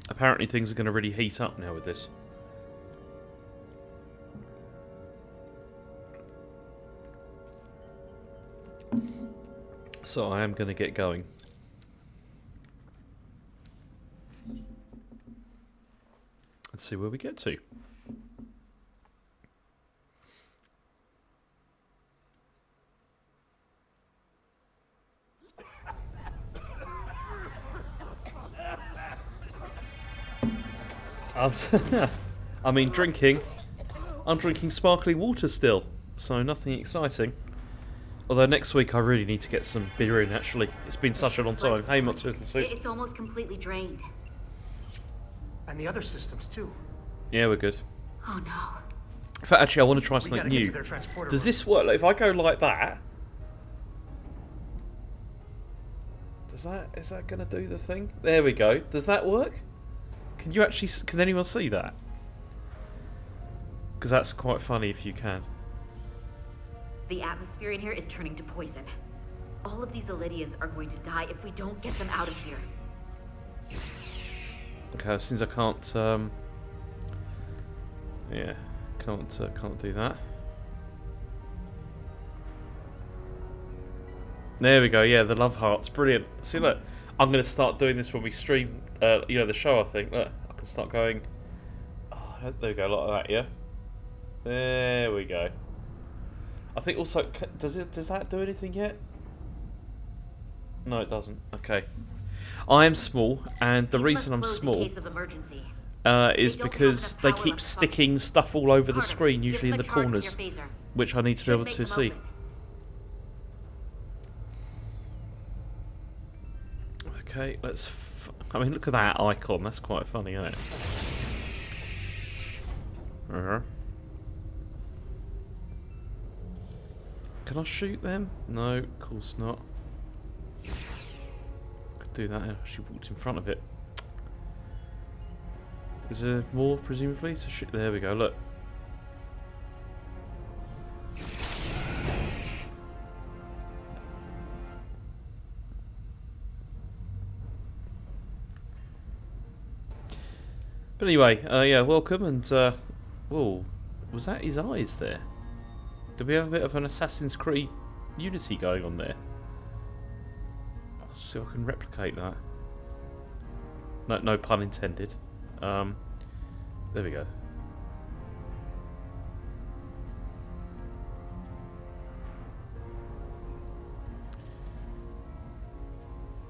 Apparently things are going to really heat up now with this. So I am going to get going. Let's see where we get to. I mean, drinking. I'm drinking sparkling water still, so nothing exciting. Although next week I really need to get some beer in, actually. It's been such a long time. Hey, Mott Turtle Soup. It's almost completely drained. And the other systems, too. Yeah, we're good. Oh no. In fact, actually, I want to try something new. Does this work? Like, if I go like that... Is that going to do the thing? There we go. Does that work? Can you actually... Can anyone see that? Because that's quite funny if you can. The atmosphere in here is turning to poison. All of these Illydians are going to die if we don't get them out of here. Okay, it seems I can't... Yeah, can't do that. There we go. Yeah, the love hearts, brilliant. See, look, I'm going to start doing this when we stream, you know, the show. I think. Look, I can start going. Oh, there we go, like that. Yeah. There we go. I think also, does that do anything yet? No, it doesn't. Okay. I am small, and the reason I'm small is because they keep sticking stuff all over the screen, usually in the corners, which I need to be able to see. Okay, let's... I mean, look at that icon. That's quite funny, isn't it? Can I shoot them? No, of course not. Could do that if she walked in front of it. Is there more, presumably, to shoot? There we go, look. But anyway, yeah, welcome, and, whoa, was that his eyes there? Did we have a bit of an Assassin's Creed Unity going on there? I'll see if I can replicate that. No pun intended. There we go.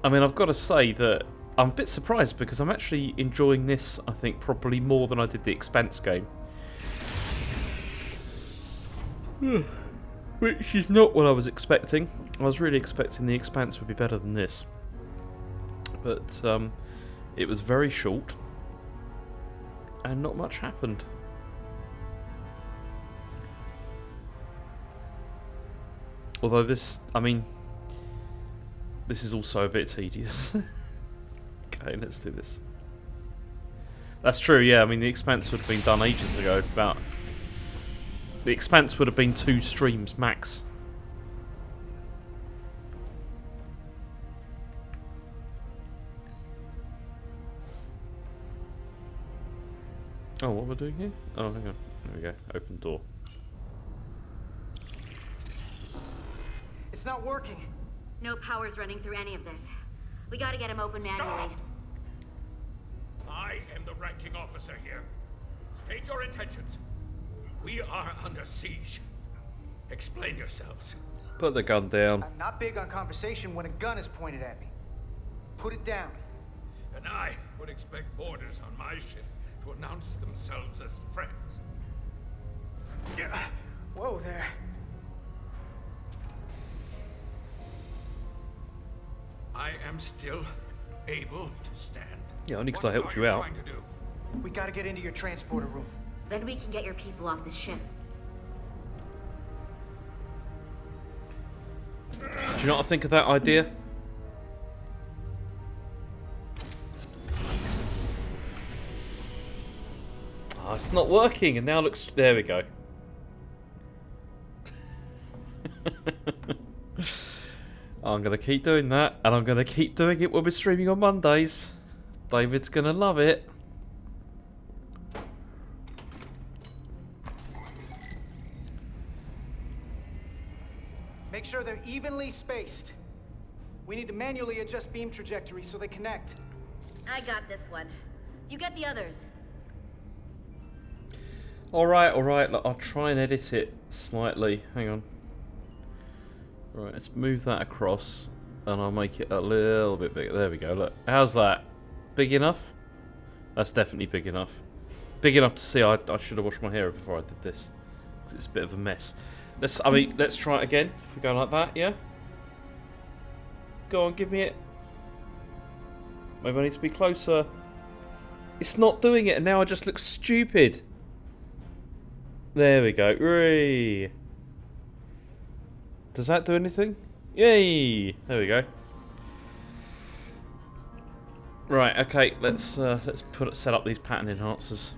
I mean, I've got to say that I'm a bit surprised because I'm actually enjoying this, I think, probably more than I did the Expanse game. Which is not what I was expecting. I was really expecting the Expanse would be better than this. But it was very short. And not much happened. Although this, I mean, this is also a bit tedious. Okay, let's do this. That's true, yeah. I mean, the Expanse would have been done ages ago. The Expanse would have been 2 streams max. Oh, what we're doing here? Oh, hang on. There we go. Open door. It's not working. No power's running through any of this. We gotta get him open manually. I am the ranking officer here. State your intentions. We are under siege. Explain yourselves. Put the gun down. I'm not big on conversation when a gun is pointed at me. Put it down. And I would expect boarders on my ship to announce themselves as friends. Yeah. Whoa there. I am still able to stand. Yeah, only because I helped you out. Trying to do? We gotta get into your transporter room. Then we can get your people off the ship. Do you not think of that idea? Oh, it's not working, and now looks... There we go. I'm going to keep doing that, and I'm going to keep doing it when we're streaming on Mondays. David's gonna love it. Make sure they're evenly spaced. We need to manually adjust beam trajectory so they connect. I got this one. You get the others. Alright, alright. I'll try and edit it slightly. Hang on. Right, let's move that across. And I'll make it a little bit bigger. There we go, look. How's that? Big enough? That's definitely big enough. Big enough to see I should have washed my hair before I did this. 'Cause it's a bit of a mess. Let's try it again. If we go like that, yeah? Go on, give me it. Maybe I need to be closer. It's not doing it, and now I just look stupid. There we go. Hooray. Does that do anything? Yay! There we go. Right. Okay. Let's set up these pattern enhancers.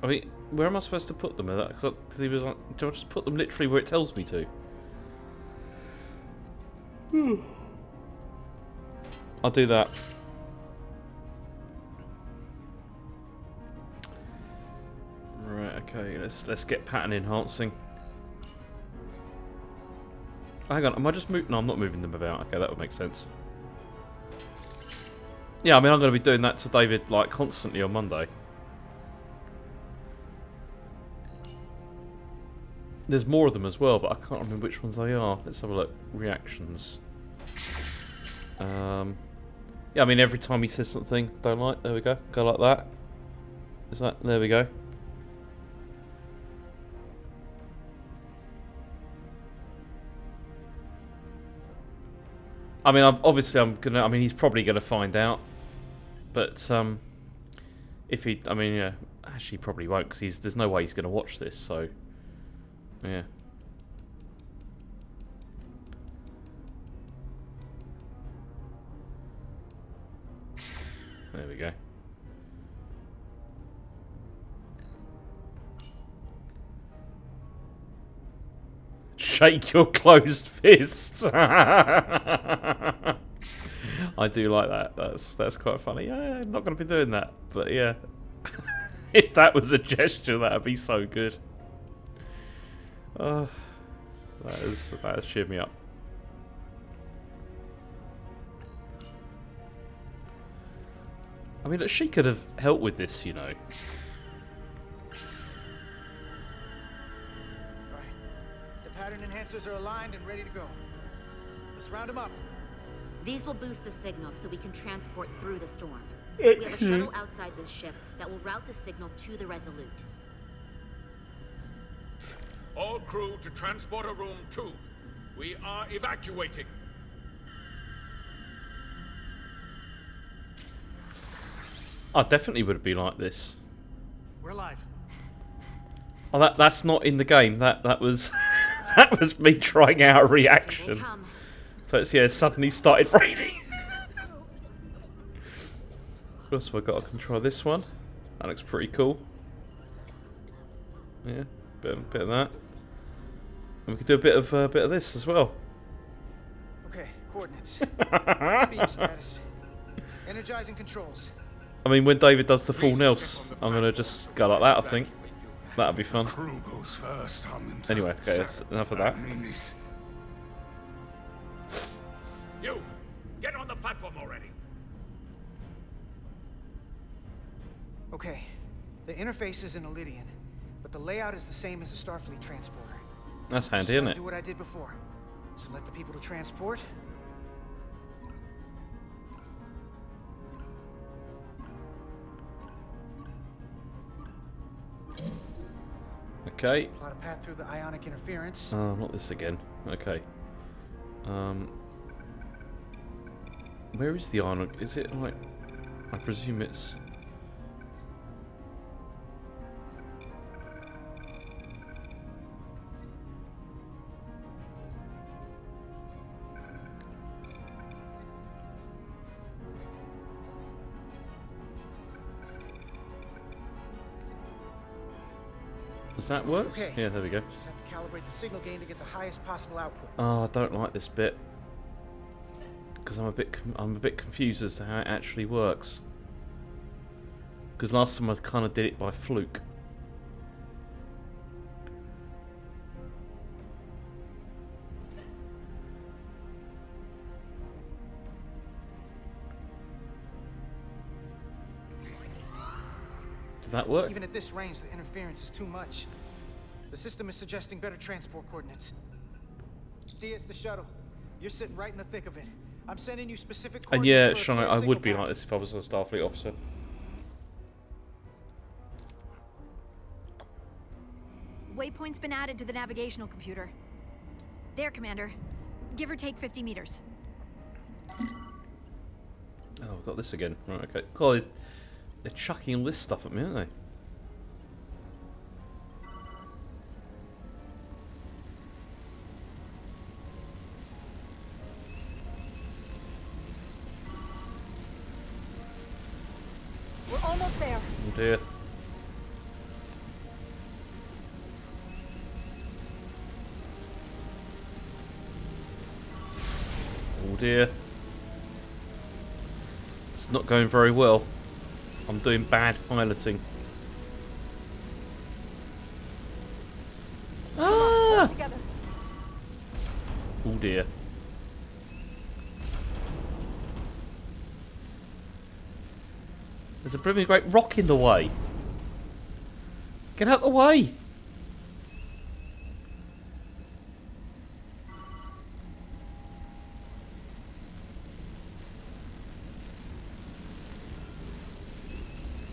I mean, where am I supposed to put them? Because he was like, do I just put them literally where it tells me to? I'll do that. Right, okay, let's get pattern enhancing. Hang on, am I just moving? No, I'm not moving them about. Okay, that would make sense. Yeah, I mean, I'm going to be doing that to David, like, constantly on Monday. There's more of them as well, but I can't remember which ones they are. Let's have a look. Reactions. Yeah, I mean, every time he says something don't like, there we go. Go like that. Is that? There we go. I mean, I mean, he's probably gonna find out, but if he, I mean, yeah, actually, he probably won't because there's no way he's gonna watch this. So, yeah. There we go. Shake your closed fists. I do like that. That's quite funny. Yeah, I'm not going to be doing that, but yeah. If that was a gesture, that'd be so good. That has cheered me up. I mean, look, she could have helped with this, you know. Right. The pattern enhancers are aligned and ready to go. Let's round them up. These will boost the signal so we can transport through the storm. We have a shuttle outside this ship that will route the signal to the Resolute. All crew to transporter room 2. We are evacuating. I definitely would be like this. We're alive. Oh, that's not in the game. That was that was me trying out a reaction. So it's suddenly started raining. What else have I got? I can try this one. That looks pretty cool. Yeah, bit of that. And we could do a bit of this as well. Okay, coordinates. Beam status. Energizing controls. I mean, when David does the full Nels, I'm gonna just go like that. I think that'd be fun. Crew goes first. Anyway, okay, that's enough of that. You, get on the platform already. Okay, the interface is in Elydian, but the layout is the same as a Starfleet transporter. That's handy, Just isn't gotta it? do what I did before. Select the people to transport. Okay. Plot a path through the ionic interference. Oh, not this again. Okay. Where is the ionic? Is it like? I presume it's. Does that work? Okay. Yeah, there we go. Just have to calibrate the signal gain to get the highest possible output. Oh, I don't like this bit because I'm a bit confused as to how it actually works. Because last time I kind of did it by fluke. Did that work? Even at this range, the interference is too much. The system is suggesting better transport coordinates. D, it's the shuttle. You're sitting right in the thick of it. I'm sending you specific And coordinates. yeah, for a Sean, clear I signal would be path. like this if I was a Starfleet officer. Waypoint's been added to the navigational computer. There, Commander. Give or take 50 meters. Oh, I've got this again. Right, okay. God, they're chucking all this stuff at me, aren't they? We're almost there. Oh dear. Oh dear. It's not going very well. I'm doing bad piloting. Ah! Together. Oh dear. There's a blooming great rock in the way. Get out of the way.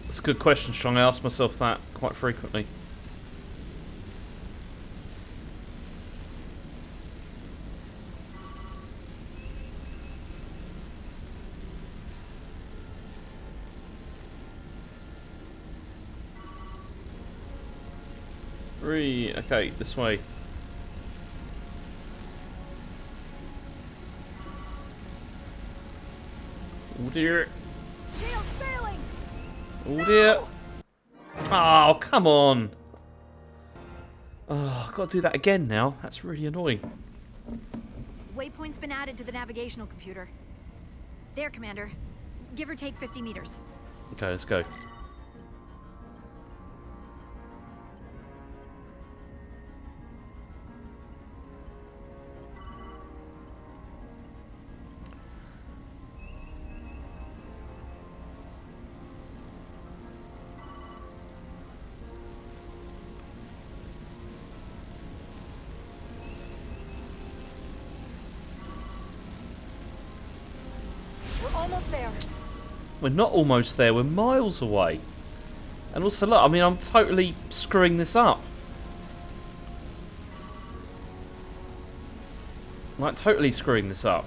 That's a good question, Sean. I ask myself that quite frequently. Okay, this way. Oh dear. Shield's failing. Oh dear. Oh, come on. Oh, I've got to do that again now. That's really annoying. Waypoint's been added to the navigational computer. There, Commander. Give or take 50 meters. Okay, let's go. We're almost there. We're not almost there, we're miles away. And also, look, I mean, I'm totally screwing this up. Like, totally screwing this up.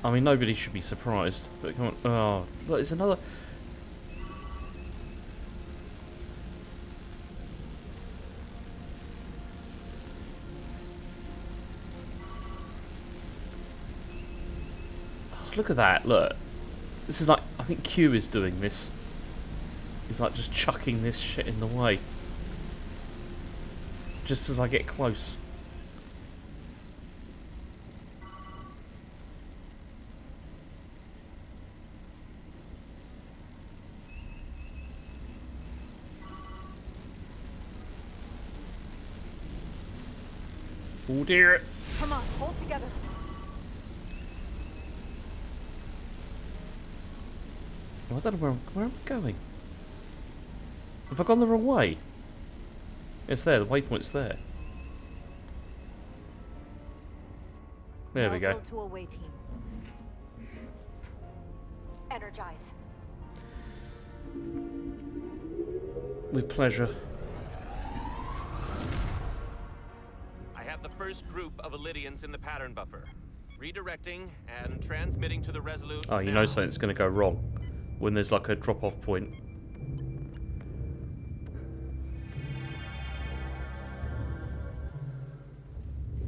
I mean, nobody should be surprised. But come on. Oh, look, there's another... Look at that, look. This is like, I think Q is doing this. He's like just chucking this shit in the way. Just as I get close. Oh dear. Come on, hold together. I don't know where am I going? Have I gone the wrong way? It's there, the waypoint's there. There we go. Go to away team. Energize. With pleasure. I have the first group of Illydians in the pattern buffer. Redirecting and transmitting to the Resolute. Oh, you know something's going to go wrong when there's like a drop-off point.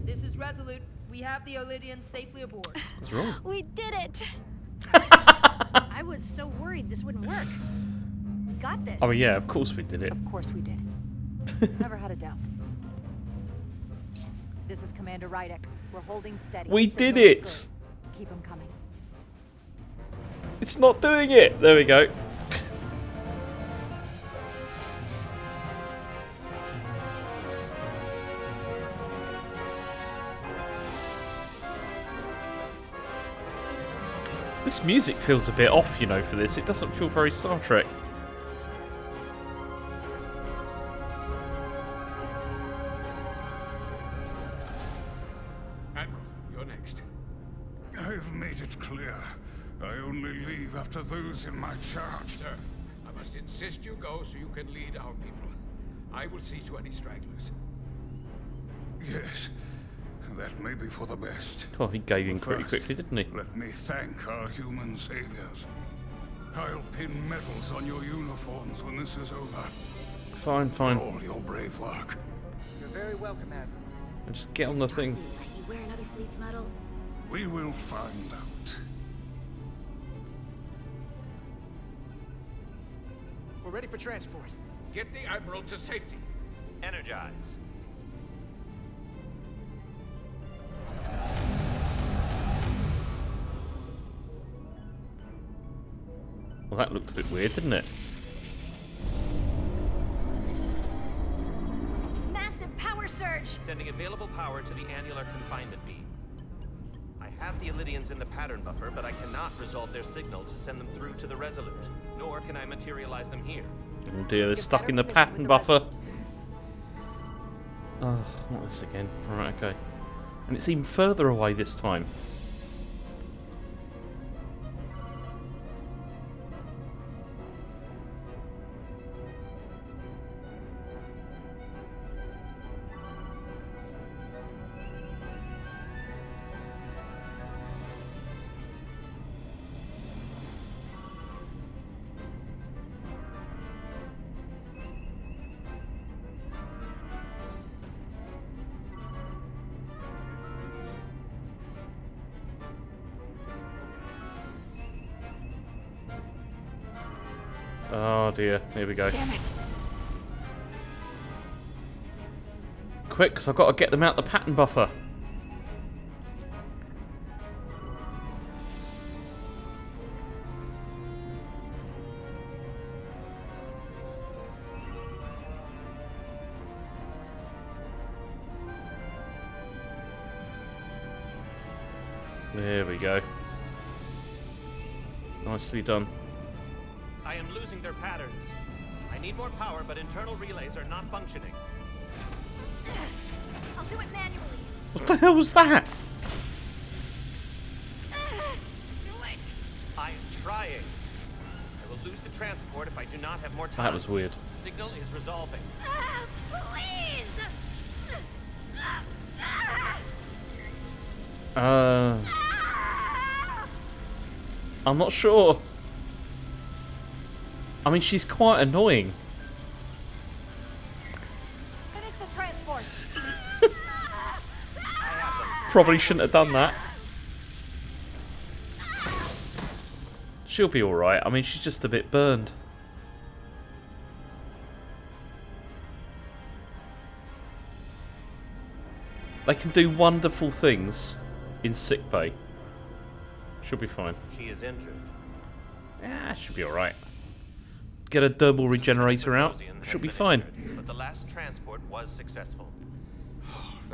This is Resolute. We have the Illydians safely aboard. What's wrong? We did it! so worried this wouldn't work. We got this. Oh yeah, of course we did it. Of course we did. Never had a doubt. This is Commander Rydek. We're holding steady. We Signal did is it! good. Keep them coming. It's not doing it! There we go. This music feels a bit off, you know, for this. It doesn't feel very Star Trek. Admiral, you're next. I've made it clear. I only leave after those in my charge. Sir, I must insist you go so you can lead our people. I will see to any stragglers. Yes, that may be for the best. Oh, he gave in But pretty first, quickly, didn't he? Let me thank our human saviors. I'll pin medals on your uniforms when this is over. Fine, fine. For all your brave work. You're very welcome, Admiral. And just get on the thing. Let you wear another fleet's medal? We will find out. We're ready for transport. Get the Admiral to safety. Energize. Well, that looked a bit weird, didn't it? Massive power surge! Sending available power to the annular confinement beam. I have the Illidians in the pattern buffer, but I cannot resolve their signal to send them through to the Resolute. Nor can I materialize them here. Oh dear, they're Get stuck better in the position pattern with the buffer. Resolute. Oh, not this again. Right, okay. And it's even further away this time. Oh dear, here we go. Damn it! Quick, because I've got to get them out the pattern buffer. There we go. Nicely done. I am losing their patterns. I need more power, but internal relays are not functioning. I'll do it manually. What the hell was that? Do it! I am trying. I will lose the transport if I do not have more time. That was weird. Signal is resolving. Please! I'm not sure. I mean, she's quite annoying. Finish the transport. Probably shouldn't have done that. She'll be alright. I mean, she's just a bit burned. They can do wonderful things in sickbay. She'll be fine. She is injured. Yeah, she'll be alright. Get a double regenerator out. Petrosian has She'll be been fine. injured, but the last transport was successful.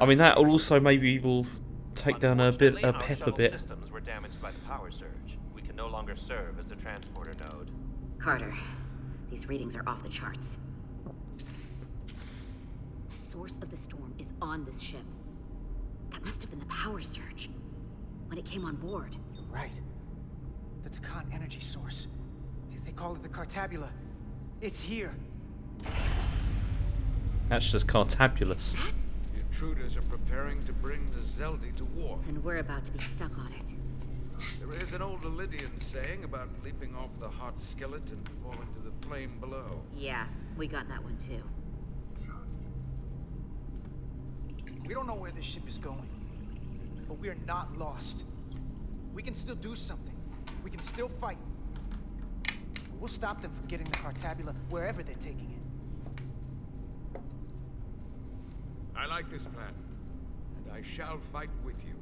I mean, that will also maybe will take down a bit, Unfortunately, a our pep a shuttle bit. systems were damaged by the power surge. We can no longer serve as the transporter node. Carter, these readings are off the charts. The source of the storm is on this ship. That must have been the power surge. When it came on board. You're right. That's a con energy source. They call it the Cartabula. It's here. That's just cartabulous. That? The intruders are preparing to bring the Zeldi to war. And we're about to be stuck on it. There is an old Illidian saying about leaping off the hot skillet and falling to the flame below. Yeah, we got that one too. We don't know where this ship is going, but we are not lost. We can still do something. We can still fight. We'll stop them from getting the Cartabula wherever they're taking it. I like this plan, and I shall fight with you.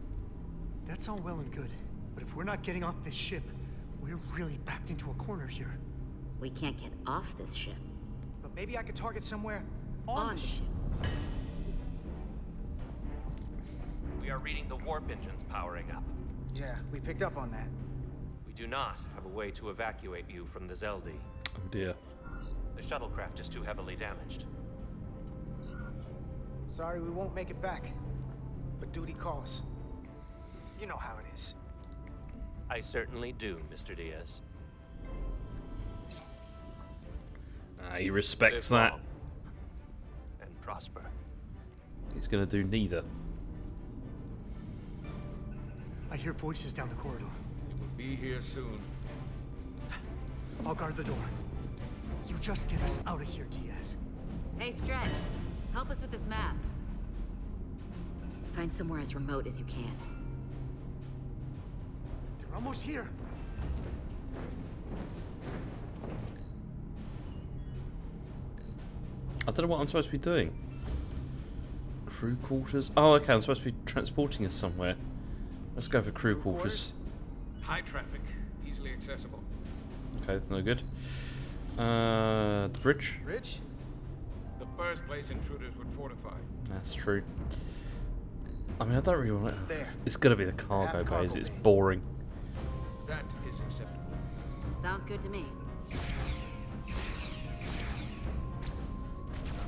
That's all well and good, but if we're not getting off this ship, we're really backed into a corner here. We can't get off this ship. But maybe I could target somewhere On on the the ship. ship. We are reading the warp engines powering up. Yeah, we picked up on that. We do not have a way to evacuate you from the Zeldi. Oh dear. The shuttlecraft is too heavily damaged. Sorry we won't make it back, but duty calls. You know how it is. I certainly do, Mr. Diaz. He respects Live that. long and prosper. He's gonna do neither. I hear voices down the corridor. We will be here soon. I'll guard the door. You just get us out of here, Diaz. Hey, Stretch. Help us with this map. Find somewhere as remote as you can. They're almost here. I don't know what I'm supposed to be doing. Crew quarters? Oh, okay, I'm supposed to be transporting us somewhere. Let's go for crew quarters. High traffic, easily accessible. Okay, no good. The bridge? Rich? The first place intruders would fortify. That's true. I mean, I don't really want it. There. It's gonna be the cargo Have cargo bays. It's bay. boring. That is acceptable. Sounds good to me.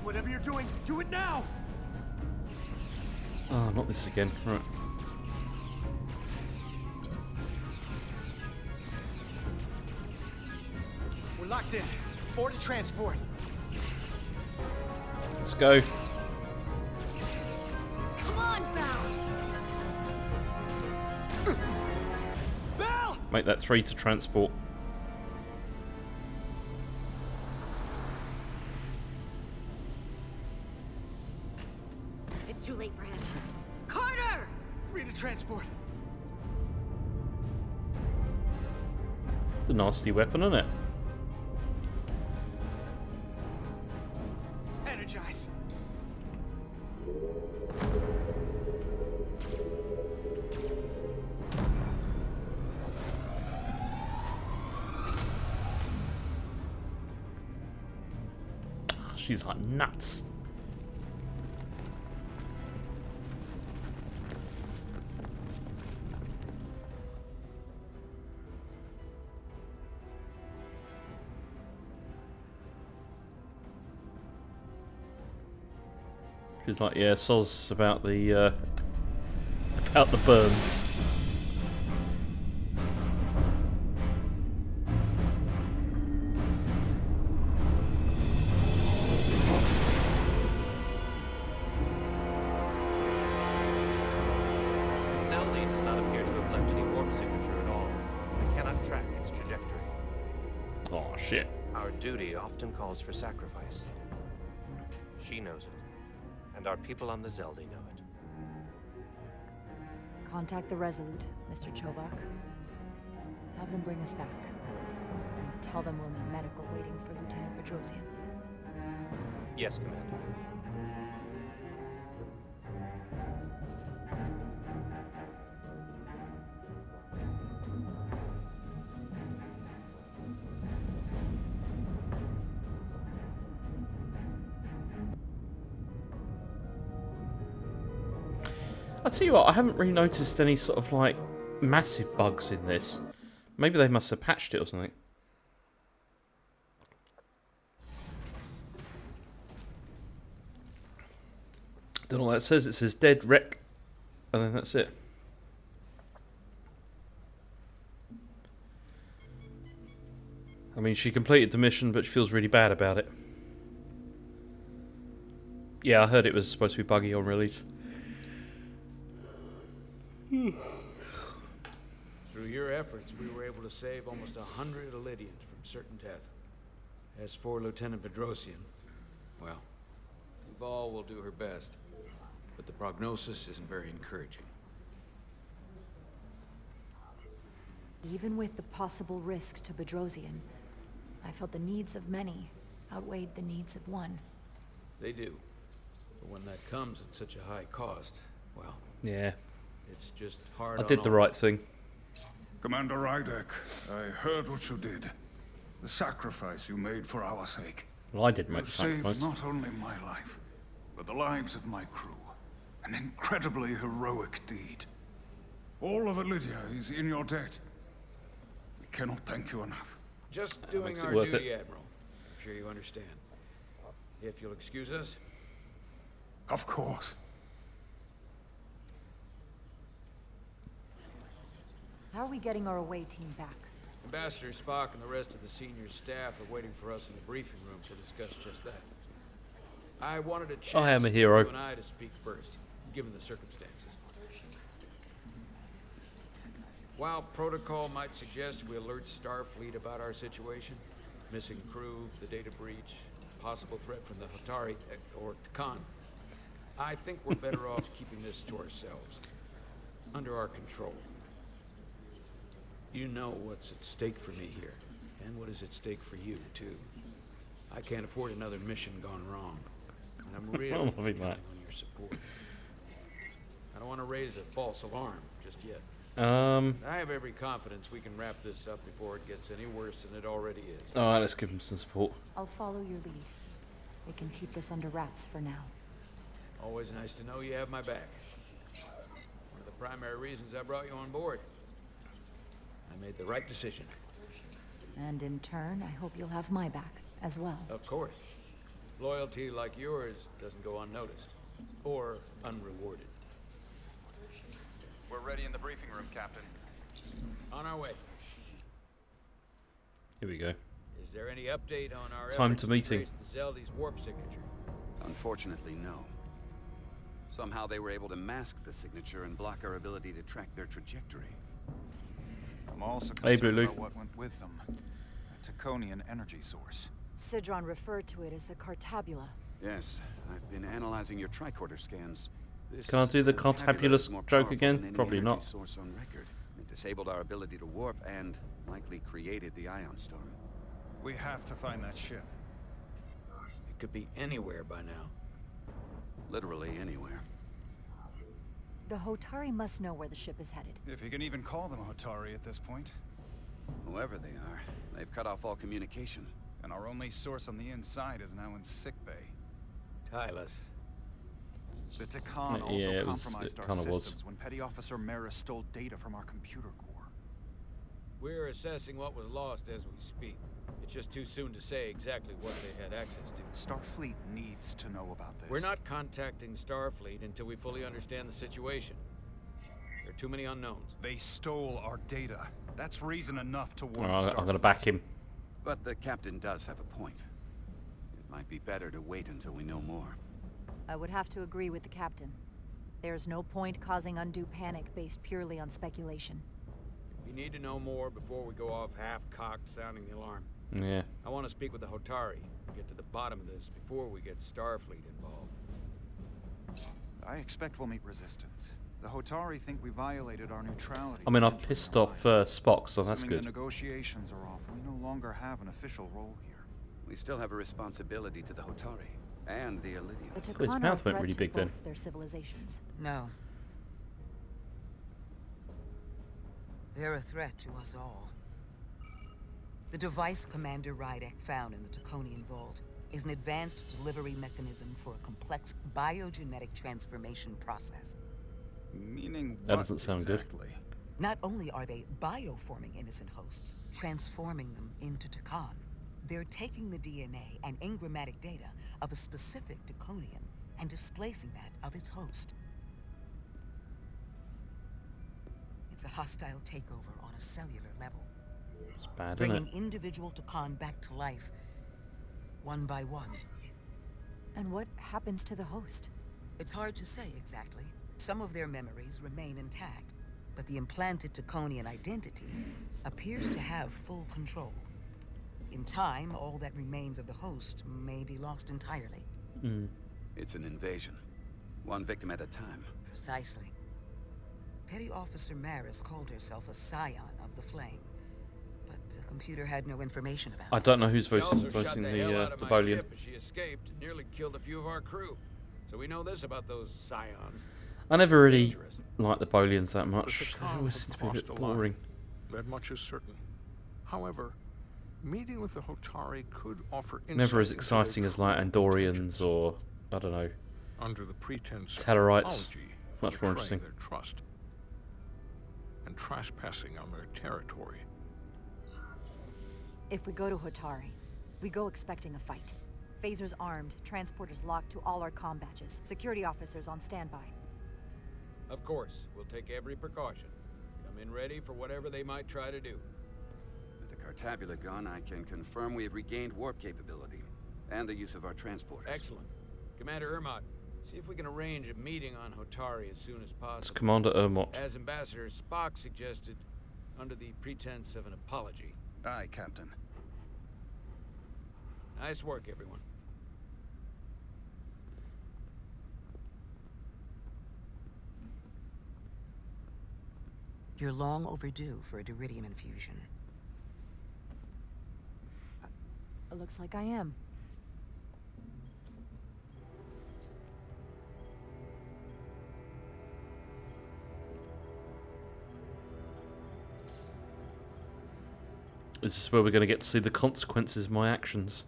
Whatever you're doing, do it now! Oh, not this again. Right. We're locked in. Board to transport. Let's go. Come on, Val! Bell! Make that 3 to transport. It's too late for him. Carter! 3 to transport. It's a nasty weapon, isn't it? Energize. She's like nuts. She's like, yeah, soz about the burns. Zeldi does not appear to have left any warp signature at all. I cannot track its trajectory. Oh shit. Our duty often calls for sacrifice. She knows it, and our people on the Zeldi know it. Contact the Resolute, Mr. Chovak. Have them bring us back. And tell them we'll need medical waiting for Lieutenant Bedrosian. Yes, Commander. I'll tell you what, I haven't really noticed any sort of like massive bugs in this. Maybe they must have patched it or something. Don't know what that says. It says dead wreck, and then that's it. I mean, she completed the mission, but she feels really bad about it. Yeah, I heard it was supposed to be buggy on release. Through your efforts, we were able to save almost 100 Elydians from certain death. As for Lieutenant Bedrosian, well, Duval will do her best, but the prognosis isn't very encouraging. Even with the possible risk to Bedrosian, I felt the needs of many outweighed the needs of one. They do. But when that comes at such a high cost, well, Yeah, it's just hard I on did the all. right thing. Commander Rydek, I heard what you did. The sacrifice you made for our sake. Well, I did You make the saved sacrifice. not only my life, but the lives of my crew. An incredibly heroic deed. All of Elydia is in your debt. We cannot thank you enough. Just doing makes it our worth duty, it. Admiral. I'm sure you understand. If you'll excuse us. Of course. How are we getting our away team back? Ambassador Spock and the rest of the senior staff are waiting for us in the briefing room to discuss just that. I wanted a chance I am a for hero. you and I to speak first, given the circumstances. While protocol might suggest we alert Starfleet about our situation, missing crew, the data breach, possible threat from the Hatari or Khan, I think we're better off keeping this to ourselves, under our control. You know what's at stake for me here, and what is at stake for you, too. I can't afford another mission gone wrong, and I'm really loving counting that. on your support. I don't want to raise a false alarm just yet. I have every confidence we can wrap this up before it gets any worse than it already is. Alright, let's give him some support. I'll follow your lead. We can keep this under wraps for now. Always nice to know you have my back. One of the primary reasons I brought you on board. I made the right decision. And in turn, I hope you'll have my back as well. Of course. Loyalty like yours doesn't go unnoticed. Or unrewarded. We're ready in the briefing room, Captain. On our way. Here we go. Is there any update on our Time efforts to meeting. trace the Zeldy's warp signature? Unfortunately, no. Somehow they were able to mask the signature and block our ability to track their trajectory. I'm also Hey, concerned Blue. about what went with them. A Taconian energy source. Sidron referred to it as the Cartabula. Yes, I've been analyzing your tricorder scans. This Can I do the Cartabula is Cartabulus more joke powerful again? than any Probably energy not. Source on record. It disabled our ability to warp and likely created the ion storm. We have to find that ship. It could be anywhere by now. Literally anywhere. The Hotari must know where the ship is headed. If you can even call them Hotari at this point. Whoever they are, they've cut off all communication. And our only source on the inside is now in sickbay. Tylus. The Takan Yeah, also it compromised our kinda was. systems when Petty Officer Maris stole data from our computer core. We're assessing what was lost as we speak. It's just too soon to say exactly what they had access to. Starfleet needs to know about this. We're not contacting Starfleet until we fully understand the situation. There are too many unknowns. They stole our data. That's reason enough to warn Alright, I'm gonna Starfleet. back him. But the captain does have a point. It might be better to wait until we know more. I would have to agree with the captain. There's no point causing undue panic based purely on speculation. We need to know more before we go off half-cocked sounding the alarm. Yeah. I want to speak with the Hotari, get to the bottom of this before we get Starfleet involved. I expect we'll meet resistance. The Hotari think we violated our neutrality. I mean, I've entering pissed their off lines. Spock, so that's Assuming good. the negotiations are off, we no longer have an official role here. We still have a responsibility to the Hotari and the The Elydians. His Takan are a mouth went threat really to big then. both their civilizations. No. They're a threat to us all. The device Commander Rydek found in the Taconian Vault is an advanced delivery mechanism for a complex biogenetic transformation process. Meaning That what doesn't sound good. exactly? Not only are they bioforming innocent hosts, transforming them into Takan, they're taking the DNA and engrammatic data of a specific Taconian and displacing that of its host. It's a hostile takeover on a cellular level, It's bad, isn't bringing it? individual Takan back to life, one by one. And what happens to the host? It's hard to say exactly. Some of their memories remain intact, but the implanted Taconian identity appears to have full control. In time, all that remains of the host may be lost entirely. It's an invasion. One victim at a time. Precisely. Petty Officer Maris called herself a scion of the Flame, but the computer had no information about. I don't know who's She also voicing shot the hell out of the my Bolian. ship as she escaped and nearly killed a few of our crew. So we know this about those scions. I never really Dangerous. liked the Bolians that The much. They Kakan always have seem to be a crossed bit a line. boring. That much is certain. However, meeting with the Hotari could offer Never as insight into exciting their as like true Andorians intentions. or I don't know. Under the pretense of Tellarites. apology for Much more betraying interesting. their trust and trespassing on their territory. If we go to Hotari, we go expecting a fight. Phasers armed, transporters locked to all our comm badges, security officers on standby. Of course, we'll take every precaution. Come in ready for whatever they might try to do. With the Cartabula gun, I can confirm we have regained warp capability and the use of our transporters. Excellent. Commander Ermot, see if we can arrange a meeting on Hotari as soon as It's possible. Commander Ermot. As Ambassador Spock suggested, under the pretense of an apology. Aye, Captain. Nice work, everyone. You're long overdue for a Duridium infusion. It looks like I am. This is where we're going to get to see the consequences of my actions.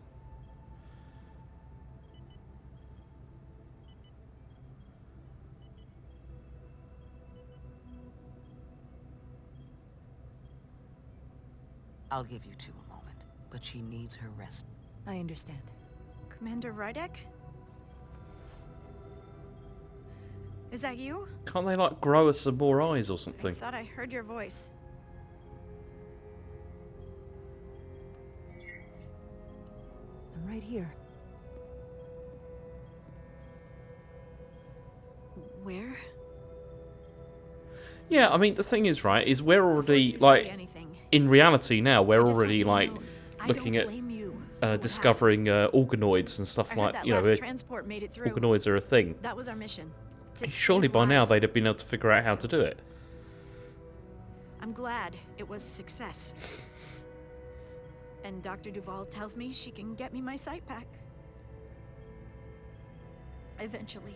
I'll give you two a moment, but she needs her rest. I understand. Commander Rydek? Is that you? Can't they like grow us some more eyes or I something? thought I heard your voice. I'm right here. Where? Yeah, I mean the thing is, right, is we're already You say like anything. in reality now we're I just want already you to like know, I looking don't at blame you for what discovering organoids and stuff happened. I heard like that you know last transport made it through. organoids are a thing. That was our mission. to Surely save by now lives. they'd have been able to figure out how to do it. I'm glad it was a success. And Dr. Duval tells me she can get me my sight back. Eventually.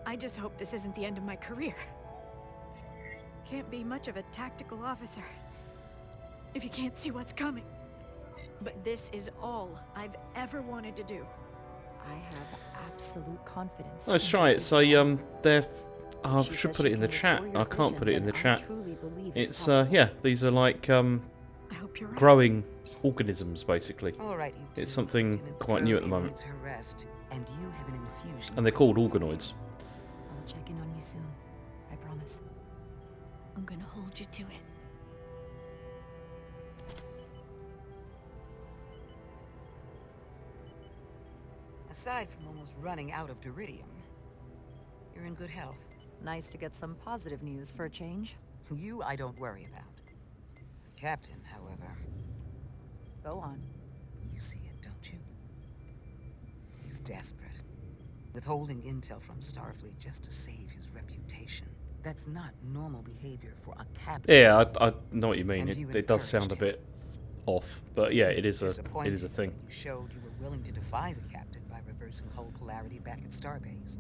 I just hope this isn't the end of my career. Can't be much of a tactical officer if you can't see what's coming. But this is all I've ever wanted to do. I have absolute confidence. Let's in try it. Dr. So Duval. they're I She should says put she it in the can chat. restore your I can't put it in vision, the then chat. I truly believe It's possible. yeah, these are like I hope you're right. growing organisms basically. All right, you two. It's something Lieutenant quite new at the Pedrosi moment. needs her rest, and you have an infusion. And they're called organoids. I'll check in on you soon. I promise. I'm gonna hold you to it. Aside from almost running out of Duridium, you're in good health. Nice to get some positive news for a change. You, I don't worry about. The captain, however, Go on. you see it, don't you? He's desperate. Withholding intel from Starfleet just to save his reputation. That's not normal behavior for a captain. Yeah, I know what you mean. And you It does sound a encouraged bit off, but yeah, it is a Disappointing thing. when you showed you were willing to defy the captain by reversing hull polarity back at Starbase.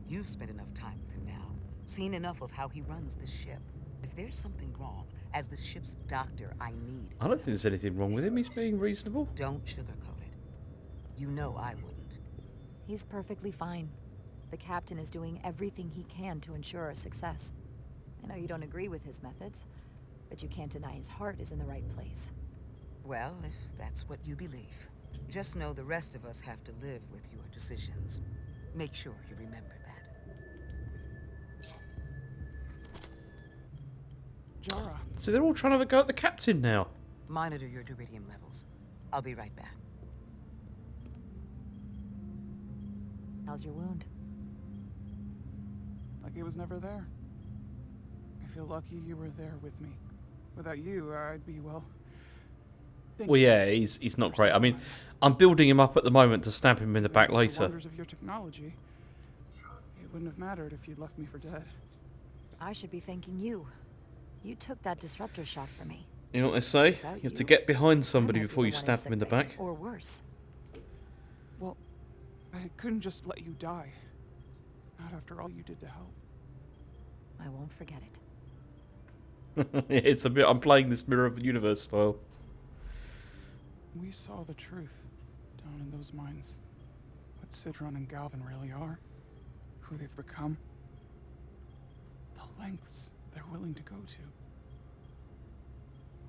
You've spent enough time with him now, seen enough of how he runs this ship. If there's something wrong, as the ship's doctor, I need. I don't think there's anything wrong with him. He's being reasonable. Don't sugarcoat it. You know I wouldn't. He's perfectly fine. The captain is doing everything he can to ensure our success. I know you don't agree with his methods, but you can't deny his heart is in the right place. Well, if that's what you believe. Just know the rest of us have to live with your decisions. Make sure you remember that. Jara, So they're all trying to have a go at the captain now. Monitor your Duridium levels. I'll be right back. How's your wound? Like it was never there. I feel lucky you were there with me. Without you, I'd be, well... Well, yeah, he's not great. I mean, I'm building him up at the moment to stab him in the back The later. wonders of your technology. It wouldn't have mattered if you'd left me for dead. I should be thanking you. You took that disruptor shot for me. You know what they say? Without You have to get behind somebody I might be before the you one stab sick them in the bay, back. or worse. Well, I couldn't just let you die. Not after all you did to help. I won't forget it. It's the bit I'm playing this Mirror of the Universe style. We saw the truth down in those mines. What Sidron and Galvin really are. Who they've become. The lengths they're willing to go to.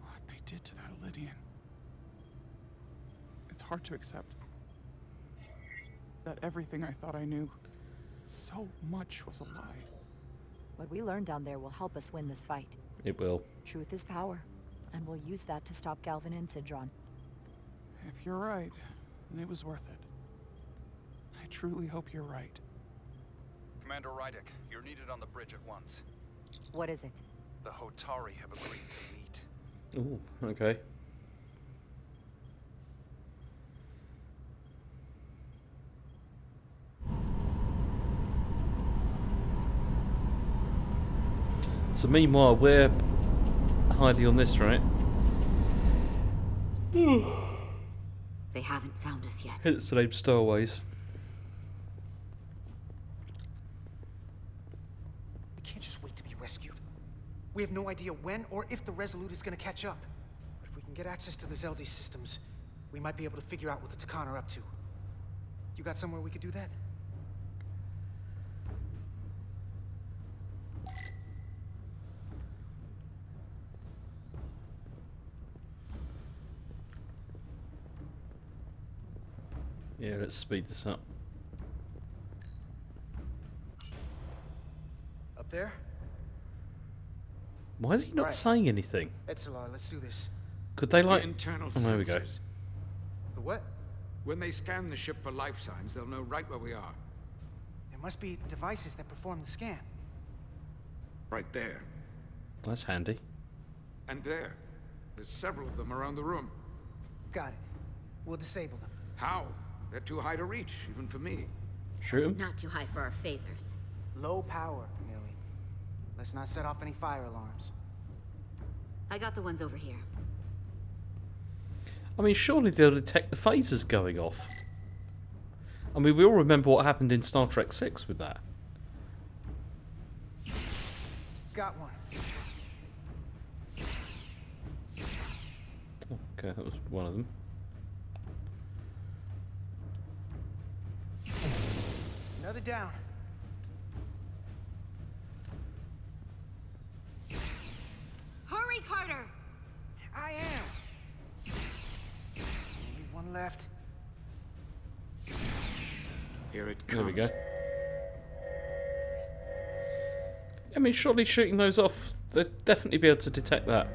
What they did to that Lydian. It's hard to accept. That everything I thought I knew, so much was a lie. What we learned down there will help us win this fight. It will. Truth is power, and we'll use that to stop Galvin and Sidron. If you're right, then it was worth it. I truly hope you're right. Commander Rydick, you're needed on the bridge at once. What is it? The Hotari have agreed to meet. Ooh, okay. So meanwhile, we're hiding on this, right? They haven't found us yet. It's the name Stowaways. We can't just wait to be rescued. We have no idea when or if the Resolute is gonna catch up. But if we can get access to the Zeldi systems, we might be able to figure out what the Takan are up to. You got somewhere we could do that? Yeah, let's speed this up. Up there? Why is he not Right. saying anything? Etzelar, let's do this. Could they like... The internal Oh, there we go. sensors. The what? When they scan the ship for life signs, they'll know right where we are. There must be devices that perform the scan. Right there. That's handy. And there. There's several of them around the room. Got it. We'll disable them. How? They're too high to reach, even for me. Shoot him. Not too high for our phasers. Low power, Millie. Let's not set off any fire alarms. I got the ones over here. I mean, surely they'll detect the phasers going off. I mean, we all remember what happened in Star Trek 6 with that. Got one. Oh, okay, that was one of them. Another down. Hurry, Carter! I am. Only one left. Here it comes. There we go. I mean, surely shooting those off, they'd definitely be able to detect that.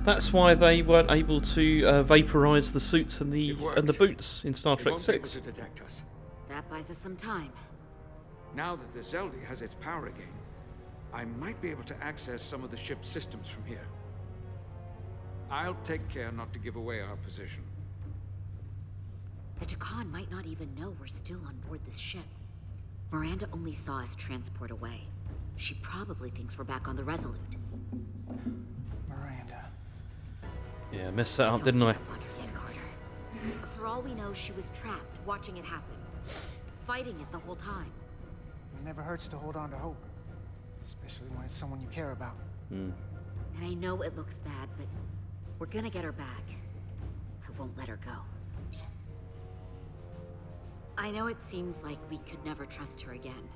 That's why they weren't able to vaporize the suits and the boots in Star Trek 6. To detect us. That buys us some time. Now that the Zeldi has its power again, I might be able to access some of the ship's systems from here. I'll take care not to give away our position. The Takan might not even know we're still on board this ship. Miranda only saw us transport away. She probably thinks we're back on the Resolute. Miranda. Yeah, messed that up, didn't I? On her yet, Carter. For all we know, she was trapped, watching it happen. Fighting it the whole time. It never hurts to hold on to hope. Especially when it's someone you care about. Hmm. And I know it looks bad, but we're gonna get her back. I won't let her go. I know it seems like we could never trust her again.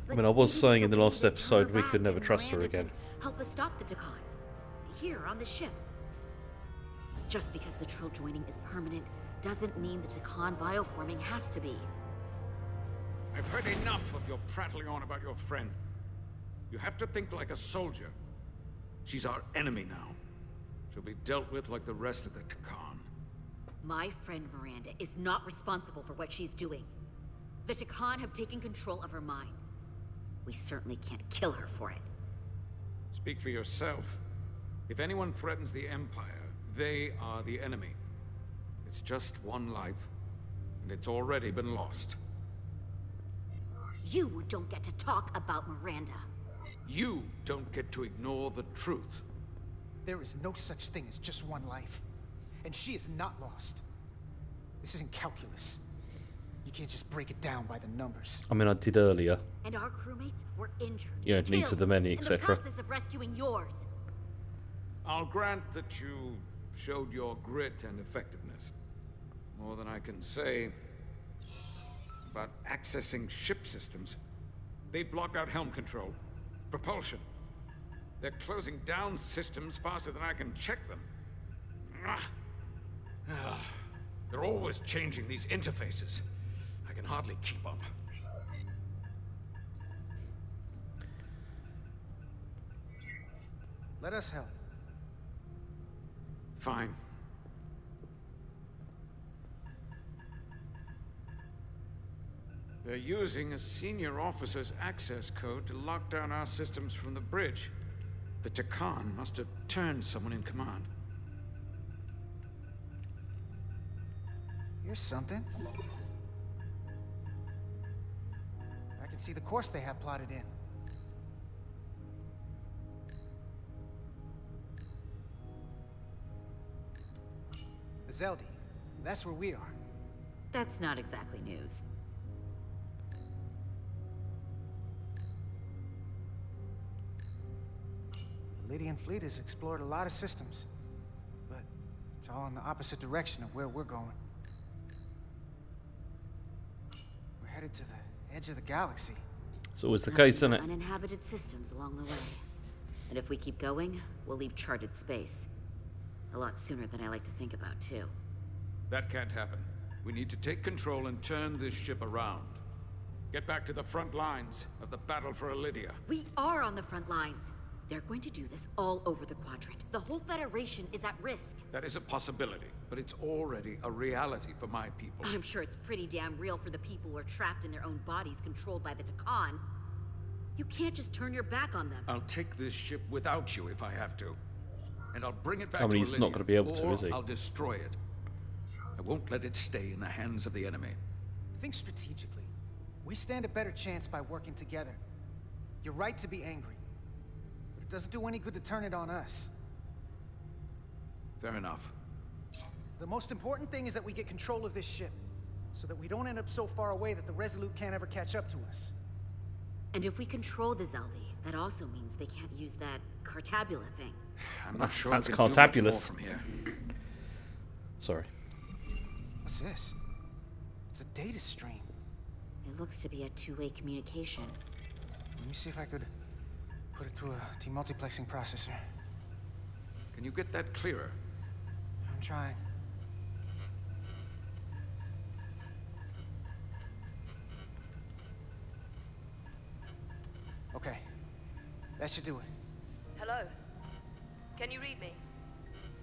I mean, I was saying in the last episode we could never trust her again. Help us stop the Takan. Here, on the ship. Just because the Trill joining is permanent doesn't mean the Takan bioforming has to be. I've heard enough of your prattling on about your friend. You have to think like a soldier. She's our enemy now. She'll be dealt with like the rest of the Takan. My friend Miranda is not responsible for what she's doing. The Takan have taken control of her mind. We certainly can't kill her for it. Speak for yourself. If anyone threatens the Empire, they are the enemy. It's just one life, and it's already been lost. You don't get to talk about Miranda. You don't get to ignore the truth. There is no such thing as just one life. And she is not lost. This isn't calculus. You can't just break it down by the numbers. I mean, I did earlier. And our crewmates were injured. Yeah, needs of the many, in the etc. process of rescuing yours. I'll grant that you showed your grit and effectiveness. More than I can say about accessing ship systems. They block out helm control, propulsion. They're closing down systems faster than I can check them. They're always changing these interfaces. I can hardly keep up. Let us help. Fine. They're using a senior officer's access code to lock down our systems from the bridge. The Takan must have turned someone in command. Here's something. I can see the course they have plotted in. The Zeldi. That's where we are. That's not exactly news. The Lydian fleet has explored a lot of systems, but it's all in the opposite direction of where we're going. We're headed to the edge of the galaxy. It's always the case, isn't it? Uninhabited systems along the way. And if we keep going, we'll leave charted space. A lot sooner than I like to think about, too. That can't happen. We need to take control and turn this ship around. Get back to the front lines of the battle for Elydia. We are on the front lines. They're going to do this all over the quadrant. The whole Federation is at risk. That is a possibility, but it's already a reality for my people. I'm sure it's pretty damn real for the people who are trapped in their own bodies controlled by the Takan. You can't just turn your back on them. I'll take this ship without you if I have to. And I'll bring it back I mean, to he's Elydia, not going to be able to, or is he? I'll destroy it. I won't let it stay in the hands of the enemy. Think strategically. We stand a better chance by working together. You're right to be angry, but it doesn't do any good to turn it on us. Fair enough. The most important thing is that we get control of this ship, so that we don't end up so far away that the Resolute can't ever catch up to us. And if we control the Zeldi, that also means they can't use that Cartabula thing. I'm not sure That's we can do much more Cartabulous. from here. Sorry. What's this? It's a data stream. It looks to be a two-way communication. Let me see if I could put it through a demultiplexing processor. Can you get that clearer? I'm trying. Okay. That should do it. Hello? Can you read me?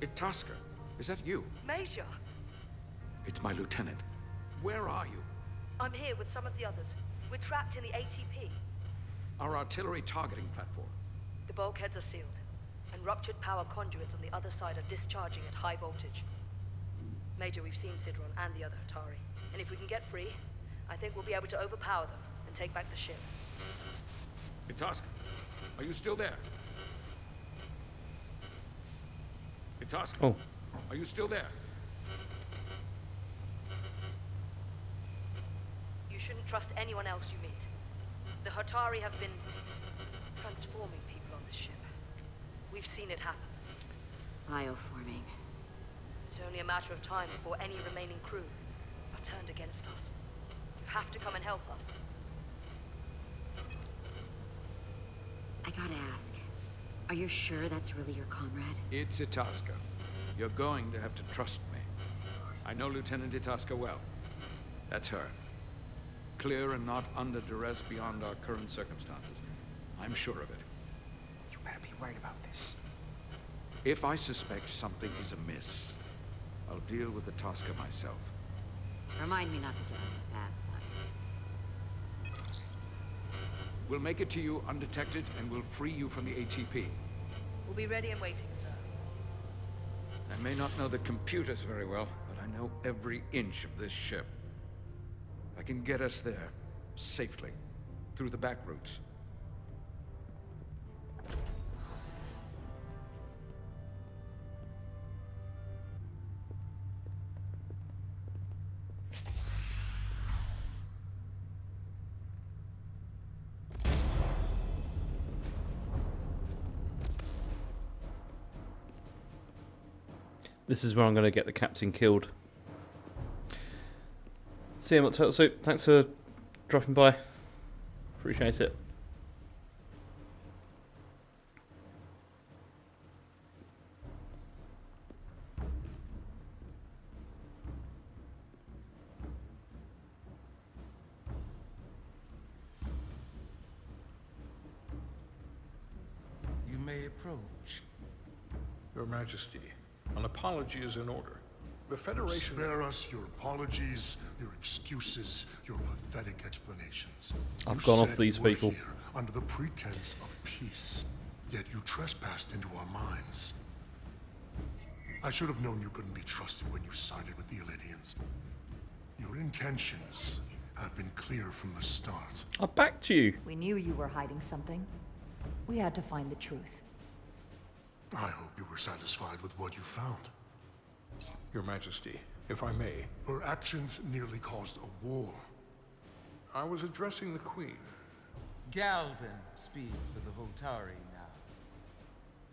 Itasca, is that you? Major! It's my lieutenant. Where are you? I'm here with some of the others. We're trapped in the ATP. Our artillery targeting platform. The bulkheads are sealed, and ruptured power conduits on the other side are discharging at high voltage. Major, we've seen Sidron and the other Hatari, and if we can get free, I think we'll be able to overpower them and take back the ship. Itasca, are you still there? Itasca, Oh. Are you still there? You shouldn't trust anyone else you meet. The Hatari have been transforming people on this ship. We've seen it happen. Bioforming. It's only a matter of time before any remaining crew are turned against us. You have to come and help us. I gotta ask, are you sure that's really your comrade? It's Itasca. You're going to have to trust me. I know Lieutenant Itasca well. That's her. Clear and not under duress beyond our current circumstances. I'm sure of it. You better be right about this. If I suspect something is amiss, I'll deal with Itasca myself. Remind me not to get on the bad side. We'll make it to you undetected, and we'll free you from the ATP. We'll be ready and waiting, sir. I may not know the computers very well, but I know every inch of this ship. I can get us there, safely, through the back routes. This is where I'm going to get the captain killed. See you, Turtle Soup. Thanks for dropping by. Appreciate it. You may approach. Your Majesty, an apology is in order. The Federation... Spare us your apologies, your excuses, your pathetic explanations. I've You gone off said these you were people. here under the pretense of peace, yet you trespassed into our minds. I should have known you couldn't be trusted when you sided with the Illidians. Your intentions have been clear from the start. I backed you. We knew you were hiding something. We had to find the truth. I hope you were satisfied with what you found. Your Majesty, if I may. Her actions nearly caused a war. I was addressing the Queen. Galvin speaks for the Hotari now.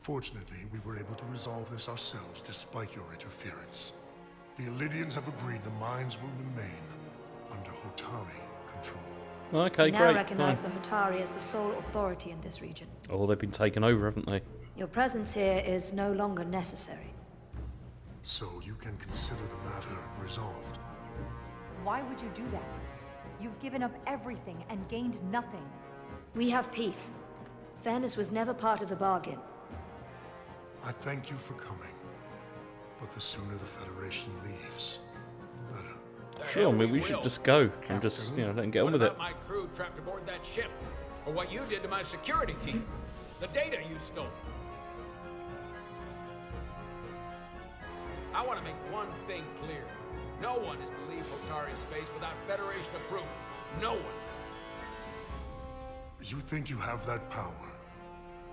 Fortunately, we were able to resolve this ourselves despite your interference. The Illidians have agreed the mines will remain under Hotari control. Okay, we now great. recognize Fine. the Hotari as the sole authority in this region. Oh, they've been taken over, haven't they? Your presence here is no longer necessary. So you can consider the matter resolved. Why would you do that? You've given up everything and gained nothing. We have peace. Fairness was never part of the bargain. I thank you for coming. But the sooner the Federation leaves, the better. Sure, maybe we should just go and just, you know, let them get on with it. What about my crew trapped aboard that ship? Or what you did to my security team? The data you stole? I want to make one thing clear. No one is to leave Hotari space without Federation approval. No one. You think you have that power,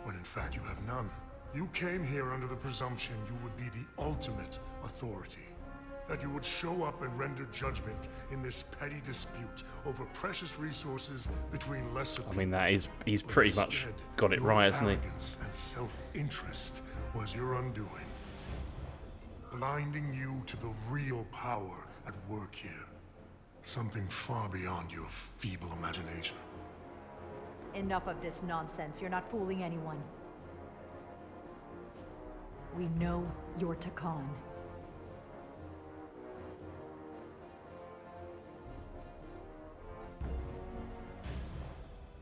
when in fact you have none. You came here under the presumption you would be the ultimate authority. That you would show up and render judgment in this petty dispute over precious resources between lesser people. I mean, that is, he's pretty much got it right, hasn't he? Arrogance and self-interest was your undoing. Blinding you to the real power at work here. Something far beyond your feeble imagination. Enough of this nonsense. You're not fooling anyone. We know you're Takan.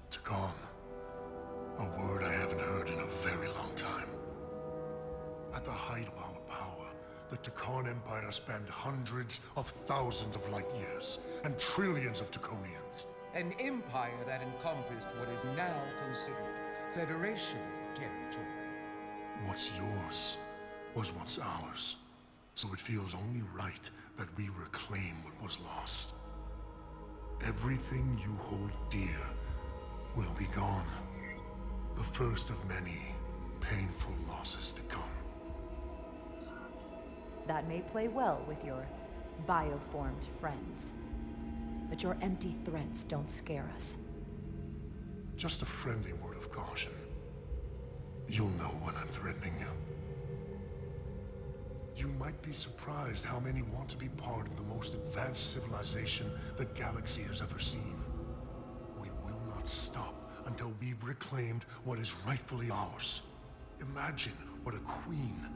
Takan. A word I haven't heard in a very long time. At the height of our power, the Takan Empire spanned hundreds of thousands of light years, and trillions of Taconians. An empire that encompassed what is now considered Federation territory. What's yours was once ours, so it feels only right that we reclaim what was lost. Everything you hold dear will be gone. The first of many painful losses to come. That may play well with your bioformed friends. But your empty threats don't scare us. Just a friendly word of caution. You'll know when I'm threatening you. You might be surprised how many want to be part of the most advanced civilization the galaxy has ever seen. We will not stop until we've reclaimed what is rightfully ours. Imagine what a queen,